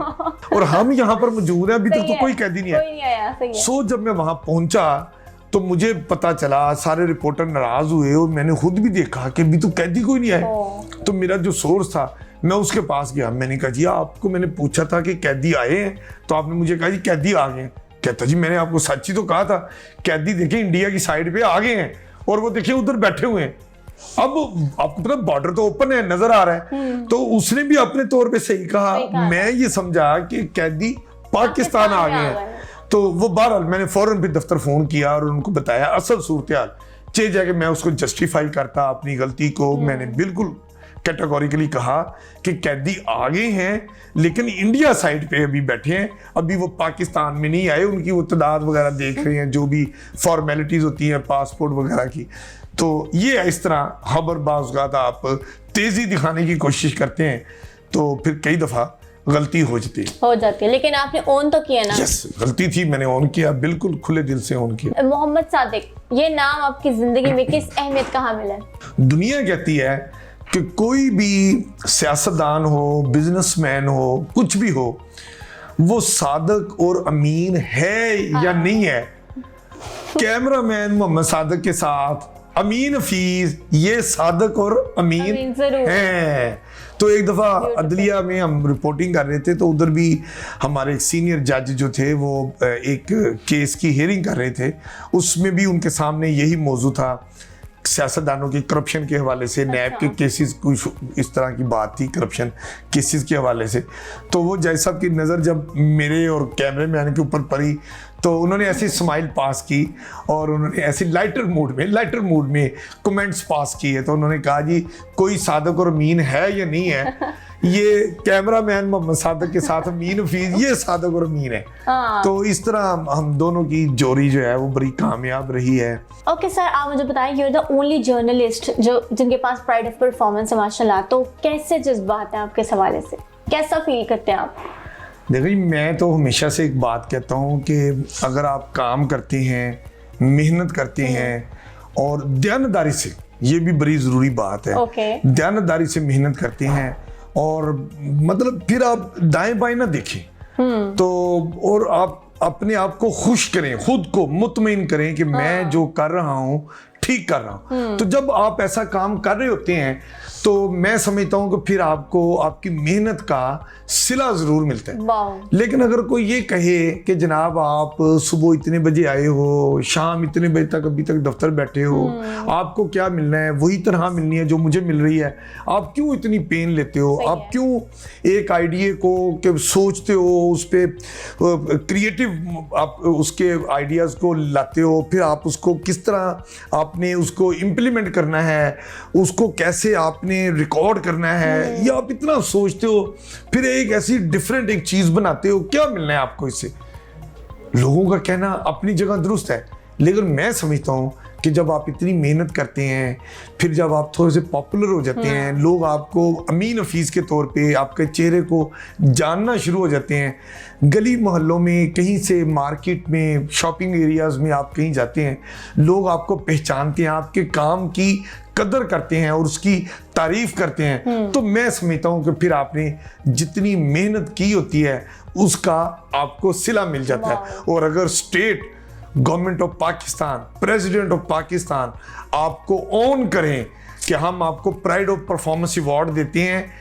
और हम यहाँ पर मौजूद हैं, अभी तक तो कोई कैदी नहीं आया। सो जब मैं वहां पहुंचा तो मुझे पता चला सारे रिपोर्टर नाराज हुए और मैंने खुद भी देखा कि अभी तो कैदी कोई नहीं आए। तो मेरा जो सोर्स था मैं उसके पास गया, मैंने कहा जी आपको मैंने पूछा था कि कैदी आए हैं, तो आपने मुझे कहा जी कैदी आ गए। कहता जी मैंने आपको सच्ची तो कहा था, कैदी देखिए इंडिया की साइड पे आ गए हैं और वो देखिए उधर बैठे हुए हैं। अब आपको पता बॉर्डर तो ओपन है, नजर आ रहा है। तो उसने भी अपने तौर पे सही कहा। मैं ये समझा कि कैदी पाकिस्तान आ गए हैं। तो वो बहरहाल मैंने फौरन भी दफ्तर फोन किया और उनको बताया असल सूरत-ए-हाल। चे जाके मैं उसको जस्टिफाई करता अपनी गलती को। मैंने बिल्कुल कैटेगोरिकली कहा कि कैदी आ गए हैं लेकिन इंडिया साइड पे अभी बैठे हैं, अभी वो पाकिस्तान में नहीं आए, उनकी वो तादाद वगैरह देख रहे हैं, जो भी फॉर्मेलिटीज होती हैं पासपोर्ट वगैरह की। तो ये इस तरह खबर बाज़ आप तेजी दिखाने की कोशिश करते हैं तो फिर कई दफ़ा गलती हो जाती है। लेकिन आपने ओन तो किया ना? यस, गलती थी, मैंने ओन किया, बिल्कुल खुले दिल से ओन किया। मोहम्मद सादिक, ये नाम आपकी जिंदगी में किस अहमियत का हामिल है? दुनिया कहती है कि कोई भी सियासतदान हो, बिजनेसमैन हो, कुछ भी हो, वो सादिक और अमीन है या नहीं है। कैमरामैन मोहम्मद सादिक के साथ अमीन हफीज ये सादिक और अमीन हैं। तो एक दफ़ा अदलिया में हम रिपोर्टिंग कर रहे थे तो उधर भी हमारे सीनियर जज जो थे वो एक केस की हियरिंग कर रहे थे, उसमें भी उनके सामने यही मौजू था, सियासतदानों की करप्शन के हवाले से। नैब के केसेस कुछ इस तरह की बात थी, करप्शन केसेस के हवाले से। तो वो जज साहब की नज़र जब मेरे और कैमरे मैन के ऊपर पड़ी तो उन्होंने ऐसी स्माइल पास की और उन्होंने ऐसे लाइटर मूड में कमेंट्स पास किए। तो उन्होंने कहा जी कोई सादिक और अमीन है या नहीं है? ये कैमरामैन मोहम्मद सादिक के साथ अमीन हफीज ये सादिक और अमीन है। तो इस तरह हम दोनों की जोड़ी जो है वो बड़ी कामयाब रही है। ओके सर, आप मुझे बताएं, you are the only journalist जो जिनके पास प्राइड ऑफ परफॉर्मेंस है माशाल्लाह, तो कैसे जज्बात हैं आपके हवाले से, कैसा फील करते हैं आप? देखिए मैं तो हमेशा से एक बात कहता हूँ कि अगर आप काम करते हैं, मेहनत करते हैं और दयानतदारी से, ये भी बड़ी ज़रूरी बात है, दयानतदारी से मेहनत करते हैं और मतलब फिर आप दाएं बाएं ना देखें तो, और आप अपने आप को खुश करें, खुद को मुतमईन करें कि मैं जो कर रहा हूँ ठीक कर रहा हूँ। तो जब आप ऐसा काम कर रहे होते हैं तो मैं समझता हूँ कि फिर आपको आपकी मेहनत का सिला जरूर मिलता है। लेकिन अगर कोई ये कहे कि जनाब आप सुबह इतने बजे आए हो, शाम इतने बजे तक अभी तक दफ्तर बैठे हो, आपको क्या मिलना है, वही तनख्वाह मिलनी है जो मुझे मिल रही है, आप क्यों इतनी पेन लेते हो, आप क्यों एक आइडिया को कि सोचते हो, उस पर क्रिएटिव आप उसके आइडियाज़ को लाते हो, फिर आप उसको किस तरह आपने उसको इम्प्लीमेंट करना है, उसको कैसे आपने रिकॉर्ड करना है, ये आप इतना सोचते हो, फिर एक ऐसी डिफरेंट एक चीज बनाते हो, क्या मिलना है आपको इससे। लोगों का कहना अपनी जगह दुरुस्त है, लेकिन मैं समझता हूं कि जब आप इतनी मेहनत करते हैं, फिर जब आप थोड़े से पॉपुलर हो जाते हैं, लोग आपको अमीन हफीज के तौर पे आपके चेहरे को जानना शुरू हो जाते हैं, गली मोहल्लों में, कहीं से मार्केट में, शॉपिंग एरियाज में आप कहीं जाते हैं, लोग आपको पहचानते हैं, आपके काम की कदर करते हैं और उसकी तारीफ करते हैं। तो मैं समझता हूं कि फिर आपने जितनी मेहनत की होती है उसका आपको सिला मिल जाता है। और अगर state government of Pakistan, president of Pakistan आपको ऑन करें कि हम आपको प्राइड ऑफ परफॉर्मेंस अवार्ड देते हैं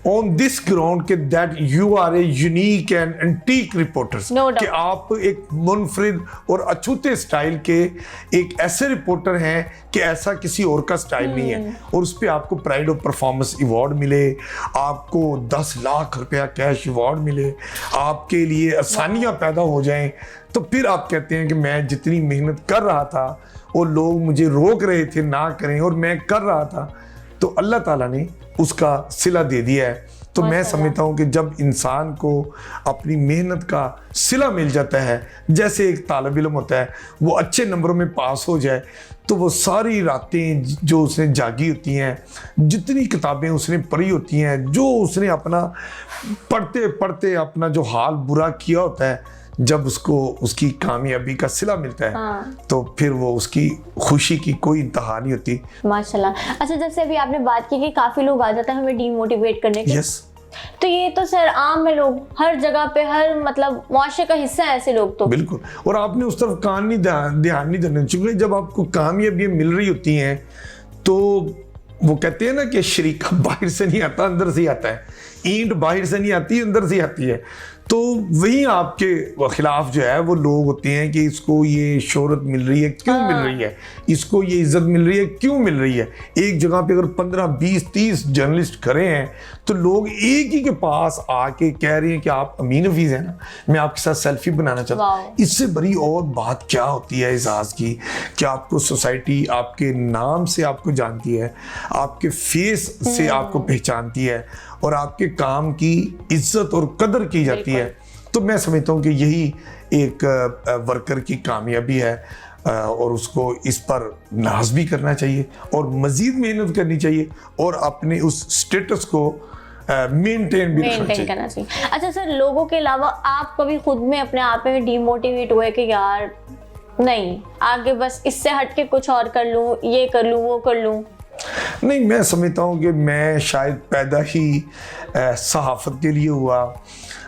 ऑन दिस ग्राउंड के that you are a unique and antique reporters, कि आप एक मुनफरिद और अछूते स्टाइल के एक ऐसे रिपोर्टर हैं कि ऐसा किसी और का स्टाइल नहीं है, और उस पर आपको प्राइड ऑफ परफॉर्मेंस अवार्ड मिले, आपको 10 लाख रुपया कैश अवार्ड मिले, आपके लिए आसानियां पैदा हो जाएं, तो फिर आप कहते हैं कि मैं जितनी मेहनत कर रहा था और लोग मुझे रोक रहे थे ना करें और मैं कर रहा था, तो अल्लाह ताला ने उसका सिला दे दिया है। तो मैं समझता हूँ कि जब इंसान को अपनी मेहनत का सिला मिल जाता है, जैसे एक तालिब इल्म होता है, वो अच्छे नंबरों में पास हो जाए, तो वो सारी रातें जो उसने जागी होती हैं, जितनी किताबें उसने पढ़ी होती हैं, जो उसने अपना पढ़ते पढ़ते अपना जो हाल बुरा किया होता है, जब उसको उसकी कामयाबी का सिला मिलता है, तो फिर वो उसकी खुशी की कोई इंतहा नहीं होती। माशाल्लाह। अच्छा, जैसे अभी आपने बात की कि काफी लोग आ जाते हैं हमें डीमोटिवेट करने के। यस। तो ये तो सर आम है, लोग हर जगह पे, हर मतलब मुआशरे का हिस्सा है ऐसे लोग तो। बिल्कुल, और आपने उस तरफ ध्यान नहीं देना चाहिए। जब आपको कामयाबी मिल रही होती हैं तो वो कहते हैं ना कि शरीका बाहर से नहीं आता, अंदर से आता है, ईंट बाहर से नहीं आती, अंदर से आती है। तो वही आपके खिलाफ जो है वो लोग होते हैं कि इसको ये शोहरत मिल रही है, क्यों मिल रही है, इसको ये इज्जत मिल रही है, क्यों मिल रही है। एक जगह पे अगर 15, 20, 30 जर्नलिस्ट खड़े हैं तो लोग एक ही के पास आके कह रहे हैं कि आप अमीन हफीज हैं ना, मैं आपके साथ सेल्फी बनाना चाहता हूँ। इससे बड़ी और बात क्या होती है एजाज की, कि आपको सोसाइटी आपके नाम से आपको जानती है, आपके फेस से आपको पहचानती है, और आपके काम की इज्जत और कदर की जाती है। तो मैं समझता हूँ कि यही एक वर्कर की कामयाबी है, और उसको इस पर नाज भी करना चाहिए और मजीद मेहनत करनी चाहिए और अपने उस स्टेटस को मेंटेन भी करना चाहिए। अच्छा सर, लोगों के अलावा आप कभी खुद में अपने आप में डीमोटिवेट हुए कि यार नहीं, आगे बस इससे हटके कुछ और कर लूँ, ये कर लूँ, वो कर लूँ? नहीं, मैं समझता हूँ कि मैं शायद पैदा ही सहाफत के लिए हुआ,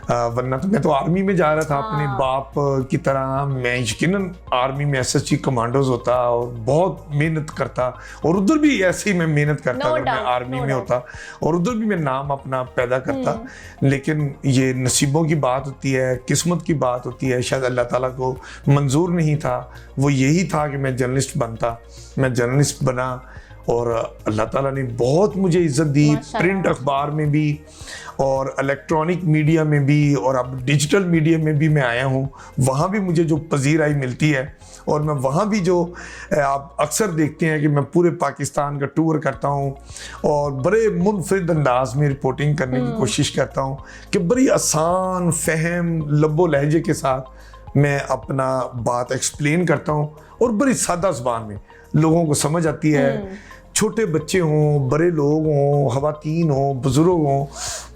वरना तो मैं तो आर्मी में जा रहा था अपने बाप की तरह। मैं यकीनन आर्मी में SSG कमांडोज होता और बहुत मेहनत करता, और उधर भी ऐसे ही मैं मेहनत करता अगर मैं आर्मी में होता, और उधर भी मैं नाम अपना पैदा करता। लेकिन ये नसीबों की बात होती है, किस्मत की बात होती है। शायद अल्लाह ताला को मंजूर नहीं था, वो यही था कि मैं जर्नलिस्ट बनता। मैं जर्नलिस्ट बना और अल्लाह ताला ने बहुत मुझे इज्जत दी, प्रिंट अखबार में भी और इलेक्ट्रॉनिक मीडिया में भी, और अब डिजिटल मीडिया में भी मैं आया हूँ। वहाँ भी मुझे जो पजीराई मिलती है, और मैं वहाँ भी जो आप अक्सर देखते हैं कि मैं पूरे पाकिस्तान का टूर करता हूँ और बड़े मुनफरिद अंदाज में रिपोर्टिंग करने की कोशिश करता हूँ कि बड़ी आसान फहम लब्बो लहजे के साथ मैं अपना बात एक्सप्लेन करता हूँ, और बड़ी सादा ज़ुबान में लोगों को समझ आती है। छोटे बच्चे हों, बड़े लोग हों, खवातीन हों, बुजुर्ग हों,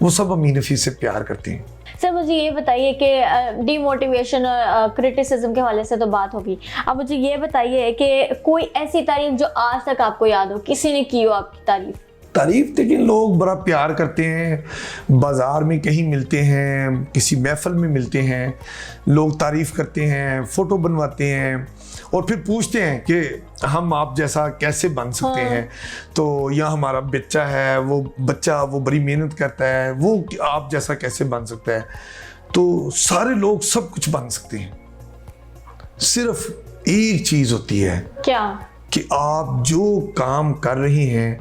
वो सब अमीन हफीज से प्यार करते हैं। सर मुझे ये बताइए कि डीमोटिवेशन और क्रिटिसिज्म के हवाले से तो बात होगी, अब मुझे ये बताइए कि कोई ऐसी तारीफ जो आज तक आपको याद हो, किसी ने की हो आपकी तारीफ? लेकिन लोग बड़ा प्यार करते हैं, बाज़ार में कहीं मिलते हैं, किसी महफिल में मिलते हैं, लोग तारीफ़ करते हैं, फ़ोटो बनवाते हैं, और फिर पूछते हैं कि हम आप जैसा कैसे बन सकते हैं। तो या हमारा बच्चा है, वो बच्चा वो बड़ी मेहनत करता है, वो आप जैसा कैसे बन सकता है। तो सारे लोग सब कुछ बन सकते हैं, सिर्फ एक चीज होती है क्या? कि आप जो काम कर रहे हैं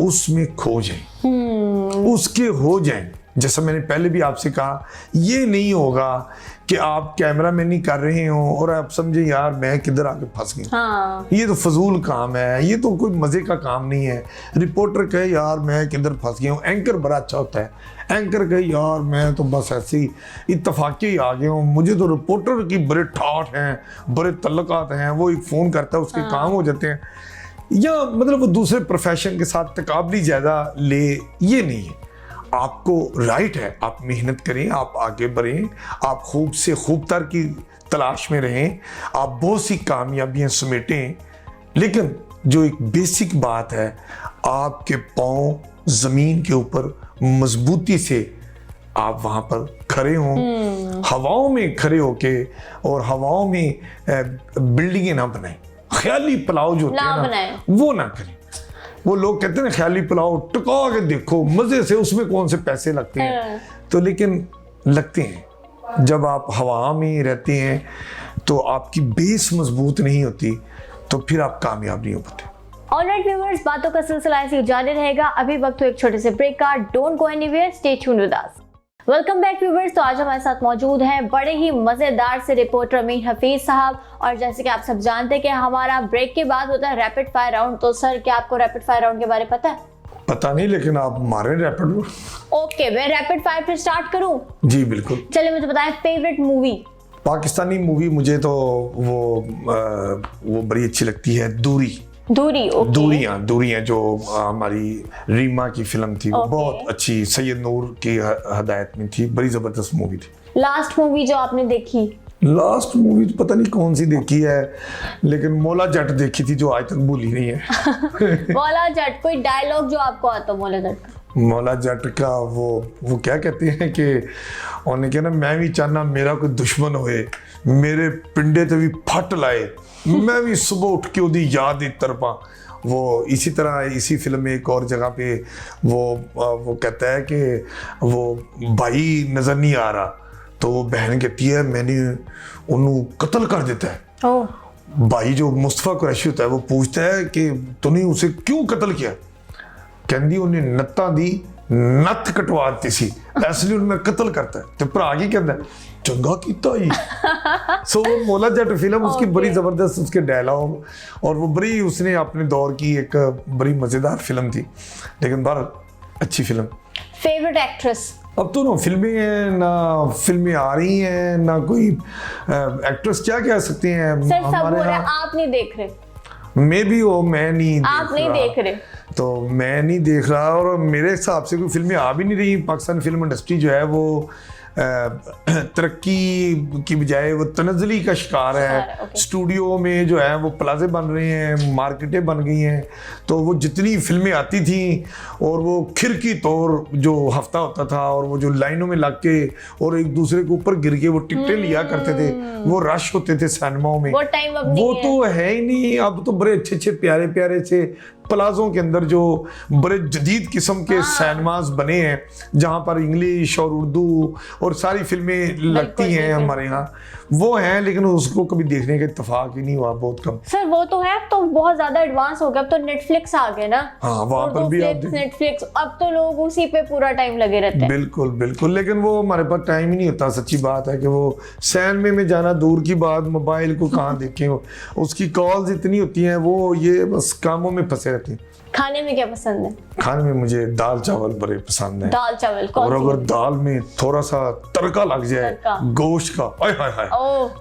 उसमें खो जाएं, उसके हो जाएं। जैसा मैंने पहले भी आपसे कहा, ये नहीं होगा कि आप कैमरा मैन नहीं कर रहे हो और आप समझे यार मैं किधर आके फंस गई। हाँ। ये तो फजूल काम है, ये तो कोई मजे का काम नहीं है। रिपोर्टर कहे यार मैं किधर फंस गया हूँ, एंकर बड़ा अच्छा होता है। एंकर कहे यार मैं तो बस ऐसे ही इत्तफाकी ही आ गया हूँ, मुझे तो रिपोर्टर की बड़े ठाठ हैं, बड़े तल्लकात हैं, वो एक फ़ोन करता है उसके काम हो जाते हैं। या मतलब वो दूसरे प्रोफेशन के साथ तकाबली ज़्यादा ले, ये नहीं है। आपको राइट है, आप मेहनत करें, आप आगे बढ़ें, आप खूब से खूब तर की तलाश में रहें, आप बहुत सी कामयाबियां समेटें। लेकिन जो एक बेसिक बात है, आपके पाँव ज़मीन के ऊपर मजबूती से आप वहाँ पर खड़े हों, हवाओं में खड़े होके, और हवाओं में बिल्डिंगें ना बनाएं, ख्याली पुलाव जो होते हैं ना वो ना करें। वो लोग कहते हैं ना ख्याली पुलाव टका के देखो मजे से, उसमें कौन से पैसे लगते हैं। तो लेकिन लगते हैं जब आप हवा में रहते हैं तो आपकी बेस मजबूत नहीं होती, तो फिर आप कामयाब नहीं हो पाते। ऑलराइट व्यूअर्स, बातों का सिलसिला ऐसे ही जारी रहेगा। अभी वक्त हो एक छोटे से ब्रेक का। Don't go anywhere, stay tuned with us. Welcome back viewers. तो आज हमारे साथ मौजूद हैं बड़े ही मजेदार से रिपोर्टर अमीन हफीज साहब। और जैसे कि आप सब जानते हैं कि हमारा ब्रेक के बाद होता है रैपिड फायर राउंड। तो सर, क्या आपको रैपिड फायर राउंड के बारे में पता है? पता नहीं, लेकिन आप मारे रैपिड। ओके, मैं रैपिड फायर फिर स्टार्ट करूं? जी बिल्कुल। चलिए मुझे बताएं फेवरेट मूवी। पाकिस्तानी मूवी मुझे तो वो बड़ी अच्छी लगती है, दूरी। दूरियां जो हमारी रीमा की फिल्म थी, वो बहुत अच्छी, सैयद नूर की हदायत में थी, बड़ी जबरदस्त मूवी थी। लास्ट मूवी जो आपने देखी? लास्ट मूवी तो पता नहीं कौन सी देखी है, लेकिन मौला जट देखी थी, जो आज तक भूली नहीं है। मौला जट, कोई डायलॉग जो आपको आता हो मौला जट का? मौला जट का वो क्या कहते हैं कि उन्हें कहना, मैं भी चाहना मेरा कोई दुश्मन होए, मेरे पिंडे ते भी फट लाए, मैं भी सुबह उठ के उदी याद ही तरपा। वो इसी तरह इसी फिल्म में एक और जगह पे वो कहता है कि वो भाई नजर नहीं आ रहा, तो वो बहन कहती है मैंने उन्हें कत्ल कर देता है। भाई जो मुस्तफा कुरैशी होता है वो पूछता है कि तूने उसे क्यों कत्ल किया? कहती उन्हें नत्ता दी नत्थ कटवा दी सी, इसलिए उन्हें कत्ल करता है। तो भरा की कहता है चंगा कीता ही। सो वो मौला जट फिल्म उसकी बड़ी जबरदस्त, उसके डायलॉग, और वो बड़ी उसने अपने दौर की एक बड़ी मजेदार फिल्म थी, लेकिन बहुत अच्छी फिल्म। Favourite actress? अब तो ना फिल्में हैं ना, फिल्में आ रही हैं ना, कोई एक्ट्रेस क्या कह सकते हैं। हमारे यहाँ आप नहीं देख रहे, मैं भी हो, मैं नहीं, आप नहीं देख रहे, तो मैं नहीं देख रहा, और मेरे हिसाब से कोई फिल्में आ भी नहीं रही। पाकिस्तान फिल्म इंडस्ट्री जो है वो तरक्की की बजाय वो तनज़्ज़ुली का शिकार है। स्टूडियो में जो है वो प्लाजे बन रहे हैं, मार्केटें बन गई हैं, तो वो जितनी फिल्में आती थी और वो खिड़की तौर जो हफ्ता होता था, और वो जो लाइनों में लग के और एक दूसरे के ऊपर गिर के वो टिकटें लिया करते थे, वो रश होते थे सिनेमाओं में, वो तो है ही नहीं। अब तो बड़े अच्छे अच्छे प्यारे प्यारे से प्लाजों के अंदर जो बड़े जदीद किस्म के सिनेमाज बने हैं, जहाँ पर इंग्लिश और उर्दू और सारी फिल्में लगती हैं हमारे यहाँ, वो हैं, लेकिन उसको कभी देखने का इत्तेफाक ही नहीं हुआ, बहुत कम। सर वो तो है, अब तो बहुत ज्यादा एडवांस हो गया, अब तो नेटफ्लिक्स आ गए ना। हाँ, वहाँ पर भी नेटफ्लिक्स, अब तो लोग उसी पे पूरा टाइम लगे रहते हैं। बिल्कुल बिल्कुल, लेकिन वो हमारे पास टाइम ही नहीं होता। सच्ची बात है कि वो सिनेमा में जाना दूर की बात, मोबाइल को कहाँ देखें, उसकी कॉल्स इतनी होती हैं, वो ये बस कामों में फंसे रहते हैं। खाने में क्या पसंद है? खाने में मुझे दाल चावल बड़े पसंद है। दाल चावल, और अगर दाल में थोड़ा सा तड़का लग जाए गोश्त का, हाय हाय हाय,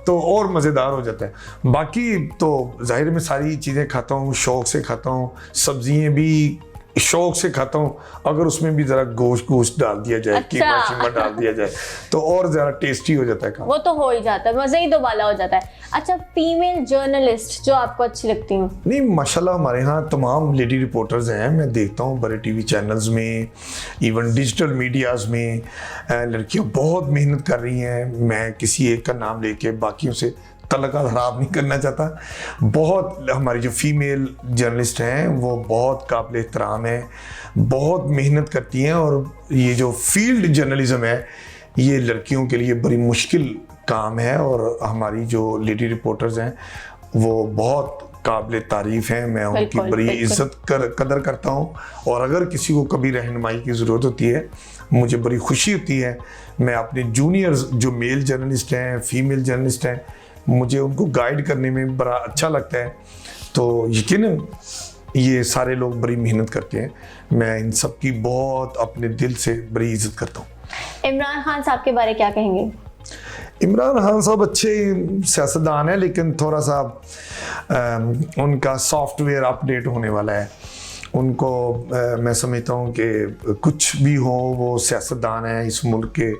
तो और मजेदार हो जाता है। बाकी तो जाहिर में सारी चीजें खाता हूँ, शौक से खाता हूँ, सब्जियां भी शौक से खाता हूँ, अगर उसमें भी जरा गोश्त डाल दिया जाए, कीमा शीमा डाल दिया जाए, तो और ज्यादा टेस्टी हो जाता है। वो तो हो ही जाता है, मजे ही दो बाला हो जाता है। अच्छा, फीमेल जर्नलिस्ट जो आपको अच्छी लगती हो? नहीं, माशाल्लाह हमारे यहाँ तमाम लेडी रिपोर्टर्स हैं, मैं देखता हूँ बड़े टीवी चैनल्स में, इवन डिजिटल मीडियाज में लड़कियाँ बहुत मेहनत कर रही हैं। मैं किसी एक का नाम लेके बाकियों से तलका खराब नहीं करना चाहता। बहुत हमारी जो फीमेल जर्नलिस्ट हैं वो बहुत काबिल एहतराम है, बहुत मेहनत करती हैं, और ये जो फील्ड जर्नलिज्म है ये लड़कियों के लिए बड़ी मुश्किल काम है, और हमारी जो लेडी रिपोर्टर्स हैं वो बहुत काबिल तारीफ हैं। मैं उनकी बड़ी इज्जत कदर करता हूँ, और अगर किसी को कभी रहनुमाई की ज़रूरत होती है मुझे बड़ी खुशी होती है। मैं अपने जूनियर्स जो मेल जर्नलिस्ट हैं, फीमेल जर्नलिस्ट हैं, मुझे उनको गाइड करने में बड़ा अच्छा लगता है। तो यकीनन ये सारे लोग बड़ी मेहनत करते हैं, मैं इन सब की बहुत अपने दिल से बड़ी इज्जत करता हूँ। इमरान खान साहब के बारे क्या कहेंगे? इमरान खान साहब अच्छे सियासतदान हैं, लेकिन थोड़ा सा उनका सॉफ्टवेयर अपडेट होने वाला है। उनको मैं समझता हूँ कि कुछ भी हो वो सियासतदान हैं, इस मुल्क के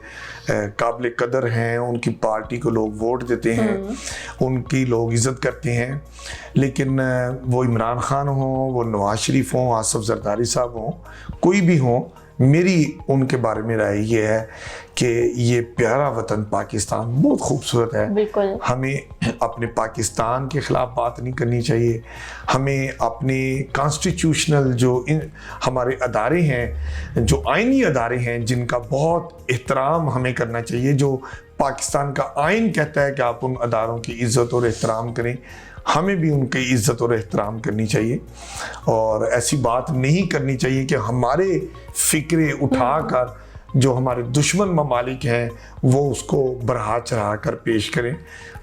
काबिल कदर हैं, उनकी पार्टी को लोग वोट देते हैं, उनकी लोग इज़्ज़त करते हैं। लेकिन वो इमरान खान हो, वो नवाज शरीफ हों, आसिफ जरदारी साहब हों, कोई भी हों, मेरी उनके बारे में राय ये है कि ये प्यारा वतन पाकिस्तान बहुत खूबसूरत है। बिल्कुल। हमें अपने पाकिस्तान के ख़िलाफ़ बात नहीं करनी चाहिए। हमें अपने कॉन्स्टिट्यूशनल जो हमारे अदारे हैं, जो आइनी अदारे हैं, जिनका बहुत एहतराम हमें करना चाहिए। जो पाकिस्तान का आइन कहता है कि आप उन अदारों की इज़्ज़त और एहतराम करें, हमें भी उनकी इज़्ज़त और एहतराम करनी चाहिए। और ऐसी बात नहीं करनी चाहिए कि हमारे फ़िक्रे उठाकर जो हमारे दुश्मन ममालिक हैं वो उसको बढ़ा चढ़ा कर पेश करें।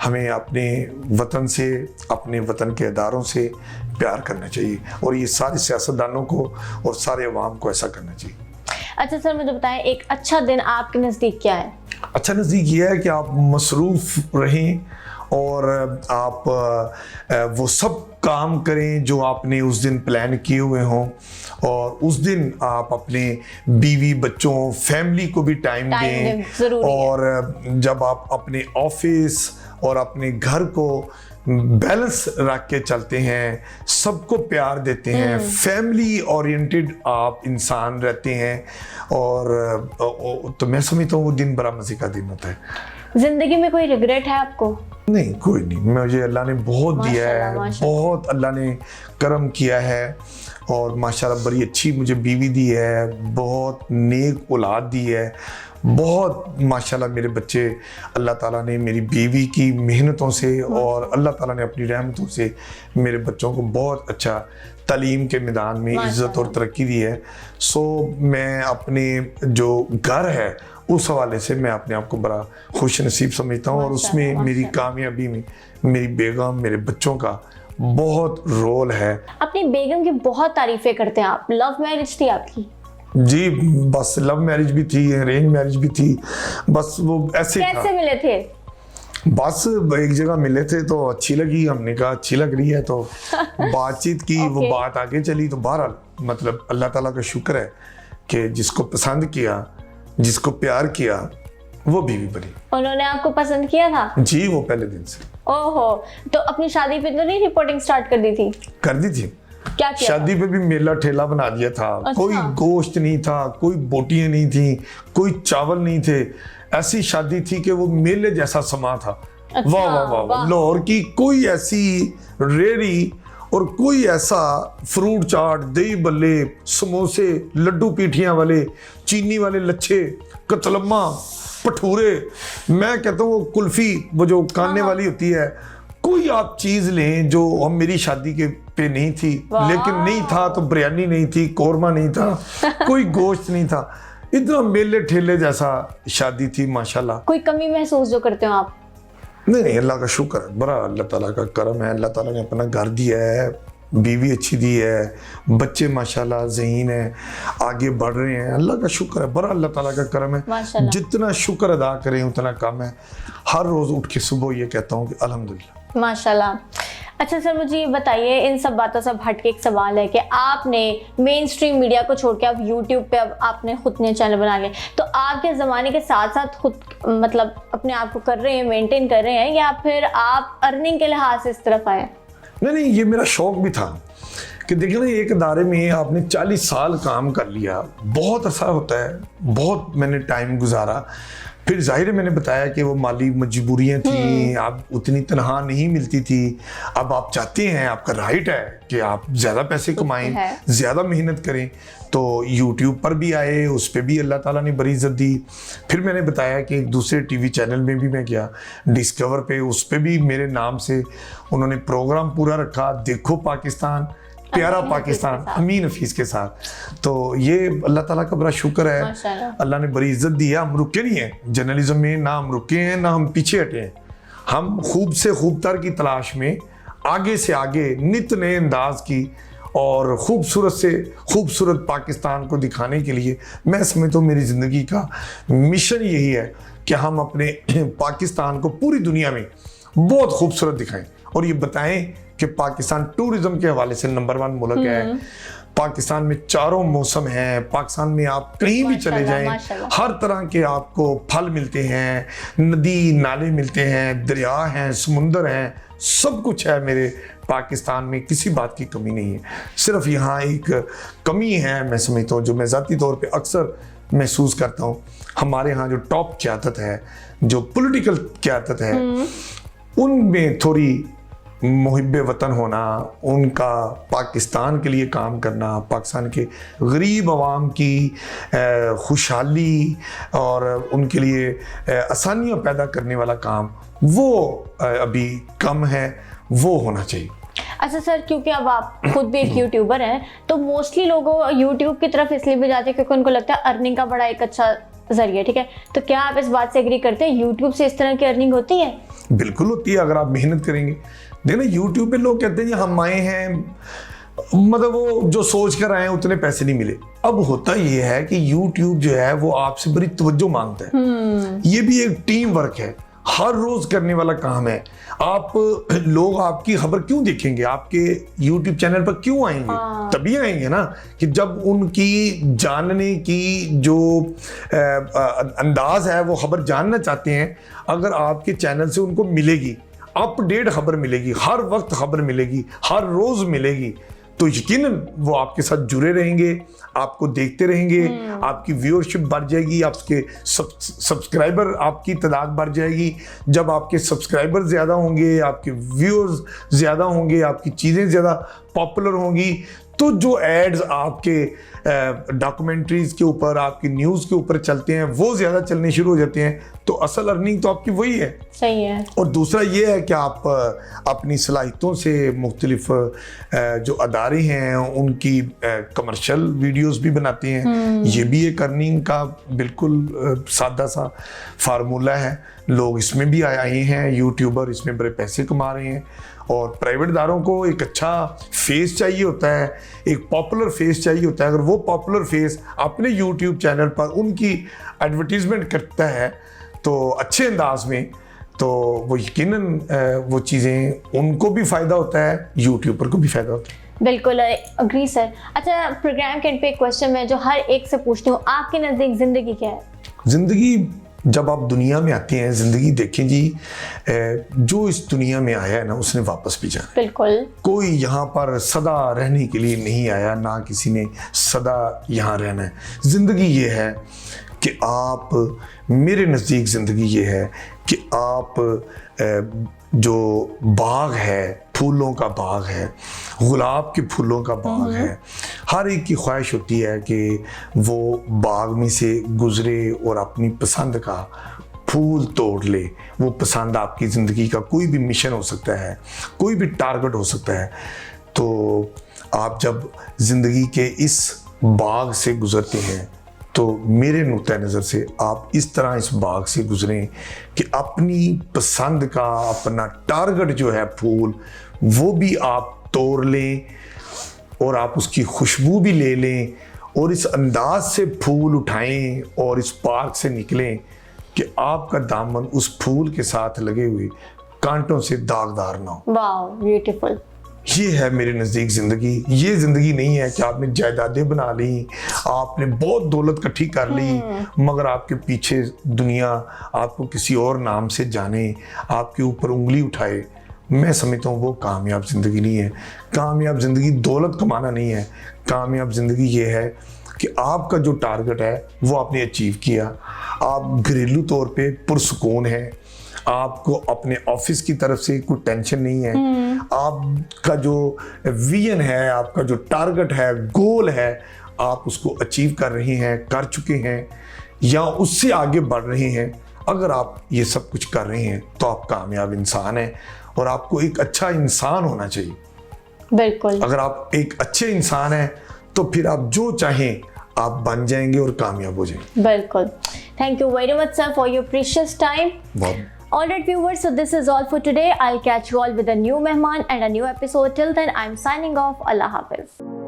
हमें अपने वतन से, अपने वतन के अदारों से प्यार करना चाहिए, और ये सारे सियासतदानों को और सारे अवाम को ऐसा करना चाहिए। अच्छा सर, मुझे बताएं एक अच्छा दिन आपके नज़दीक क्या है? अच्छा नज़दीक ये है कि आप मसरूफ़ रहें और आप वो सब काम करें जो आपने उस दिन प्लान किए हुए हों, और उस दिन आप अपने बीवी बच्चों फैमिली को भी टाइम दें। और जब आप अपने ऑफिस और अपने घर को बैलेंस रख के चलते हैं, सबको प्यार देते हैं, फैमिली ओरिएंटेड आप इंसान रहते हैं, और तो मैं समझता हूँ वो दिन बड़ा मज़े का दिन होता है। जिंदगी में कोई रिग्रेट है आपको? नहीं, कोई नहीं। मुझे अल्लाह ने बहुत दिया है, बहुत अल्लाह ने करम किया है, और माशाल्लाह बड़ी अच्छी मुझे बीवी दी है, बहुत नेक औलाद दी है, बहुत माशाल्लाह मेरे बच्चे अल्लाह ताला ने मेरी बीवी की मेहनतों से और अल्लाह ताला ने अपनी रहमतों से मेरे बच्चों को बहुत अच्छा तालीम के मैदान में इज़्ज़त और तरक्की दी है। सो मैं अपने जो घर है उस हवाले से मैं अपने आप को बड़ा खुश नसीब समझता हूँ, और उसमें मेरी कामयाबी में मेरी बेगम, मेरे बच्चों का बहुत रोल है। अपनी बेगम की बहुत तारीफें करते हैं आप। लव मैरिज थी आपकी? जी, बस लव मैरिज भी थी, अरेंज मैरिज भी थी, बस वो ऐसे कैसे मिले थे? बस एक जगह मिले थे तो अच्छी लगी, हमने कहा अच्छी लग रही है तो बातचीत की। वो बात आगे चली, तो बहरहाल मतलब अल्लाह ताला का शुक्र है कि जिसको पसंद किया, जिसको प्यार किया, वो बीवी बनी। उन्होंने आपको पसंद किया था? जी, वो पहले दिन से। ओहो, तो अपनी शादी पे तो नहीं रिपोर्टिंग स्टार्ट कर दी थी? कर दी थी। क्या किया? शादी पे भी मेला ठेला बना दिया था। अच्छा। कोई गोश्त नहीं था, कोई बोटियां नहीं थी, कोई चावल नहीं थे। ऐसी शादी थी कि वो मेले जैसा समा था। अच्छा, वाह वाह वाह वाह। लाहौर की कोई ऐसी रेड़ी और कोई ऐसा फ्रूट चाट, दही बल्ले, समोसे, लड्डू पीठियां वाले, चीनी वाले लच्छे, कतलम्मा, भटूरे, मैं कहता हूँ वो कुल्फी, वो जो कानने वाली होती है, कोई आप चीज लें जो हम मेरी शादी के पे नहीं थी। लेकिन नहीं था तो बिरयानी नहीं थी, कौरमा नहीं था, कोई गोश्त नहीं था, इतना मेले ठेले जैसा शादी थी माशाल्लाह। कोई कमी महसूस जो करते हो आप? नहीं, अल्लाह का शुक्र है, बड़ा अल्लाह ताला का करम है। अल्लाह ताला ने अपना घर दिया है, बीवी अच्छी दी है, बच्चे माशाल्लाह ज़हीन है, आगे बढ़ रहे हैं, अल्लाह का शुक्र है, बड़ा अल्लाह ताला का करम है। जितना शुक्र अदा करें उतना कम है। हर रोज़ उठ के सुबह ये कहता हूँ कि अल्हम्दुलिल्लाह। माशाल्लाह। अच्छा सर, मुझे ये बताइए, इन सब बातों से हट के एक सवाल है कि आपने मेन स्ट्रीम मीडिया को छोड़ के अब यूट्यूब पे अब आपने खुद ने चैनल बना लिया, तो आपके ज़माने के साथ साथ खुद मतलब अपने आप को कर रहे हैं, मेंटेन कर रहे हैं, या फिर आप अर्निंग के लिहाज से इस तरफ आए? नहीं, ये मेरा शौक भी था कि देखिए ना, एक अदारे में आपने 40 साल काम कर लिया, बहुत अच्छा होता है, बहुत मैंने टाइम गुजारा, फिर जाहिर है मैंने बताया कि वो माली मजबूरियां थी, आप उतनी तनख्वाह नहीं मिलती थी। अब आप चाहते हैं, आपका राइट है कि आप ज़्यादा पैसे कमाएं, ज़्यादा मेहनत करें, तो YouTube पर भी आए, उस पर भी अल्लाह ताला ने बड़ी इज्जत दी। फिर मैंने बताया कि एक दूसरे टीवी चैनल में भी मैं गया, डिस्कवर पे, उस पर भी मेरे नाम से उन्होंने प्रोग्राम पूरा रखा, देखो पाकिस्तान, प्यारा पाकिस्तान, अमीन हफीज के साथ। तो ये अल्लाह ताला का बड़ा शुक्र है, अल्लाह ने बड़ी इज्जत दी है। हम रुके नहीं हैं जर्नलिज्म में, ना हम रुके हैं ना हम पीछे हटे हैं। हम खूब से खूबतर की तलाश में आगे से आगे नित नए अंदाज की और खूबसूरत से खूबसूरत पाकिस्तान को दिखाने के लिए मैं समझता हूँ मेरी ज़िंदगी का मिशन यही है कि हम अपने पाकिस्तान को पूरी दुनिया में बहुत खूबसूरत दिखाएं और ये बताएं कि पाकिस्तान टूरिज्म के हवाले से नंबर 1 मुल्क है। पाकिस्तान में चारों मौसम हैं, पाकिस्तान में आप कहीं भी चले जाएं हर तरह के आपको फल मिलते हैं, नदी नाले मिलते हैं, दरिया हैं, समुंदर हैं, सब कुछ है मेरे पाकिस्तान में, किसी बात की कमी नहीं है। सिर्फ यहाँ एक कमी है मैं समझता हूँ, जो मैं ज़ाती तौर पे अक्सर महसूस करता हूँ, हमारे यहाँ जो टॉप क़यादत है, जो पॉलिटिकल क़यादत है, उनमें थोड़ी मुहिब्बे वतन होना, उनका पाकिस्तान के लिए काम करना, पाकिस्तान के गरीब आवाम की खुशहाली और उनके लिए आसानियाँ पैदा करने वाला काम, वो अभी कम है, वो होना चाहिए। अच्छा सर, क्योंकि अब आप खुद भी एक यूट्यूबर हैं, तो मोस्टली लोगों यूट्यूब की तरफ इसलिए भी जाते हैं क्योंकि उनको लगता है अर्निंग का बड़ा एक अच्छा जरिए, ठीक है? तो क्या आप इस बात से एग्री करते हैं, यूट्यूब से इस तरह की अर्निंग होती है? बिल्कुल होती है, अगर आप मेहनत करेंगे। देखना यूट्यूब पे लोग कहते हैं हम आए हैं, मतलब वो जो सोच कर आए हैं उतने पैसे नहीं मिले। अब होता ये है कि यूट्यूब जो है वो आपसे बड़ी तवज्जो मांगता है। ये भी एक टीम वर्क है, हर रोज करने वाला काम है। आप लोग आपकी खबर क्यों देखेंगे, आपके YouTube चैनल पर क्यों आएंगे? तभी आएंगे ना कि जब उनकी जानने की जो अंदाज है वो खबर जानना चाहते हैं। अगर आपके चैनल से उनको मिलेगी, अपडेट खबर मिलेगी, हर वक्त खबर मिलेगी, हर रोज मिलेगी, तो यकीनन वो आपके साथ जुड़े रहेंगे, आपको देखते रहेंगे, आपकी व्यूअरशिप बढ़ जाएगी, आपके सब्सक्राइबर, आपकी तादाद बढ़ जाएगी। जब आपके सब्सक्राइबर ज़्यादा होंगे, आपके व्यूअर्स ज़्यादा होंगे, आपकी चीज़ें ज़्यादा पॉपुलर होंगी, तो जो एड्स आपके डॉक्यूमेंट्रीज के ऊपर, आपकी न्यूज़ के ऊपर चलते हैं, वो ज़्यादा चलने शुरू हो जाते हैं, तो असल अर्निंग तो आपकी वही है। सही है। और दूसरा ये है कि आप अपनी सलाहियतों से मुख्तलिफ जो अदारे हैं उनकी कमर्शियल वीडियोस भी बनाते हैं। ये भी एक अर्निंग का बिल्कुल सादा सा फार्मूला है। लोग इसमें भी आए हैं, यूट्यूबर इसमें बड़े पैसे कमा रहे हैं। और प्राइवेट इदारों को एक अच्छा फेस चाहिए होता है, एक पॉपुलर फेस चाहिए होता है। अगर वो पॉपुलर फेस अपने यूट्यूब चैनल पर उनकी एडवर्टीजमेंट करता है तो अच्छे अंदाज में, तो वो यकीनन वो चीज़ें उनको भी फ़ायदा होता है, यूट्यूबर को भी फ़ायदा होता है। बिल्कुल अग्री सर। अच्छा, प्रोग्राम के एंड पे एक क्वेश्चन मैं जो हर एक से पूछती हूँ, आपके नज़दीक ज़िंदगी क्या है? ज़िंदगी, जब आप दुनिया में आते हैं, ज़िंदगी देखें जी, जो इस दुनिया में आया है ना उसने वापस भी जाना। बिल्कुल। कोई यहाँ पर सदा रहने के लिए नहीं आया, ना किसी ने सदा यहाँ रहना है। ज़िंदगी ये है कि आप, मेरे नज़दीक ज़िंदगी ये है कि आप जो बाग है, फूलों का बाग है, गुलाब के फूलों का बाग है, हर एक की ख्वाहिश होती है कि वो बाग में से गुजरे और अपनी पसंद का फूल तोड़ ले। वो पसंद आपकी ज़िंदगी का कोई भी मिशन हो सकता है, कोई भी टारगेट हो सकता है। तो आप जब ज़िंदगी के इस बाग से गुजरते हैं तो मेरे नुक्ता नज़र से आप इस तरह इस बाग से गुजरें कि अपनी पसंद का अपना टारगेट जो है फूल, वो भी आप तोड़ लें और आप उसकी खुशबू भी ले लें और इस अंदाज से फूल उठाएं और इस पार्क से निकलें कि आपका दामन उस फूल के साथ लगे हुए कांटों से दागदार ना हो। Wow, beautiful. ये है मेरे नज़दीक ज़िंदगी। ये ज़िंदगी नहीं है कि आपने जायदादें बना ली, आपने बहुत दौलत इकट्ठी कर ली, मगर आपके पीछे दुनिया आपको किसी और नाम से जाने, आपके ऊपर उंगली उठाए। मैं समझता हूँ वो कामयाब ज़िंदगी नहीं है। कामयाब ज़िंदगी दौलत कमाना नहीं है। कामयाब ज़िंदगी ये है कि कि आपका जो टारगेट है वो आपने अचीव किया, आप घरेलू तौर पे पुरसुकून हैं, आपको अपने ऑफिस की तरफ से कोई टेंशन नहीं है, आपका जो विजन है, आपका जो टारगेट है, गोल है, आप उसको अचीव कर रहे हैं, कर चुके हैं या उससे आगे बढ़ रहे हैं। अगर आप ये सब कुछ कर रहे हैं तो आप कामयाब इंसान हैं और आपको एक अच्छा इंसान होना चाहिए। बिल्कुल। अगर आप एक अच्छे इंसान हैं तो फिर आप जो चाहें आप बन जाएंगे और कामयाब हो जाएंगे। बिल्कुल। Thank you very much sir for your precious time. बहुत All right viewers, so this is all for today. I'll catch you all with a new mehman and a new episode. Till then, I'm signing off. Allah Hafiz.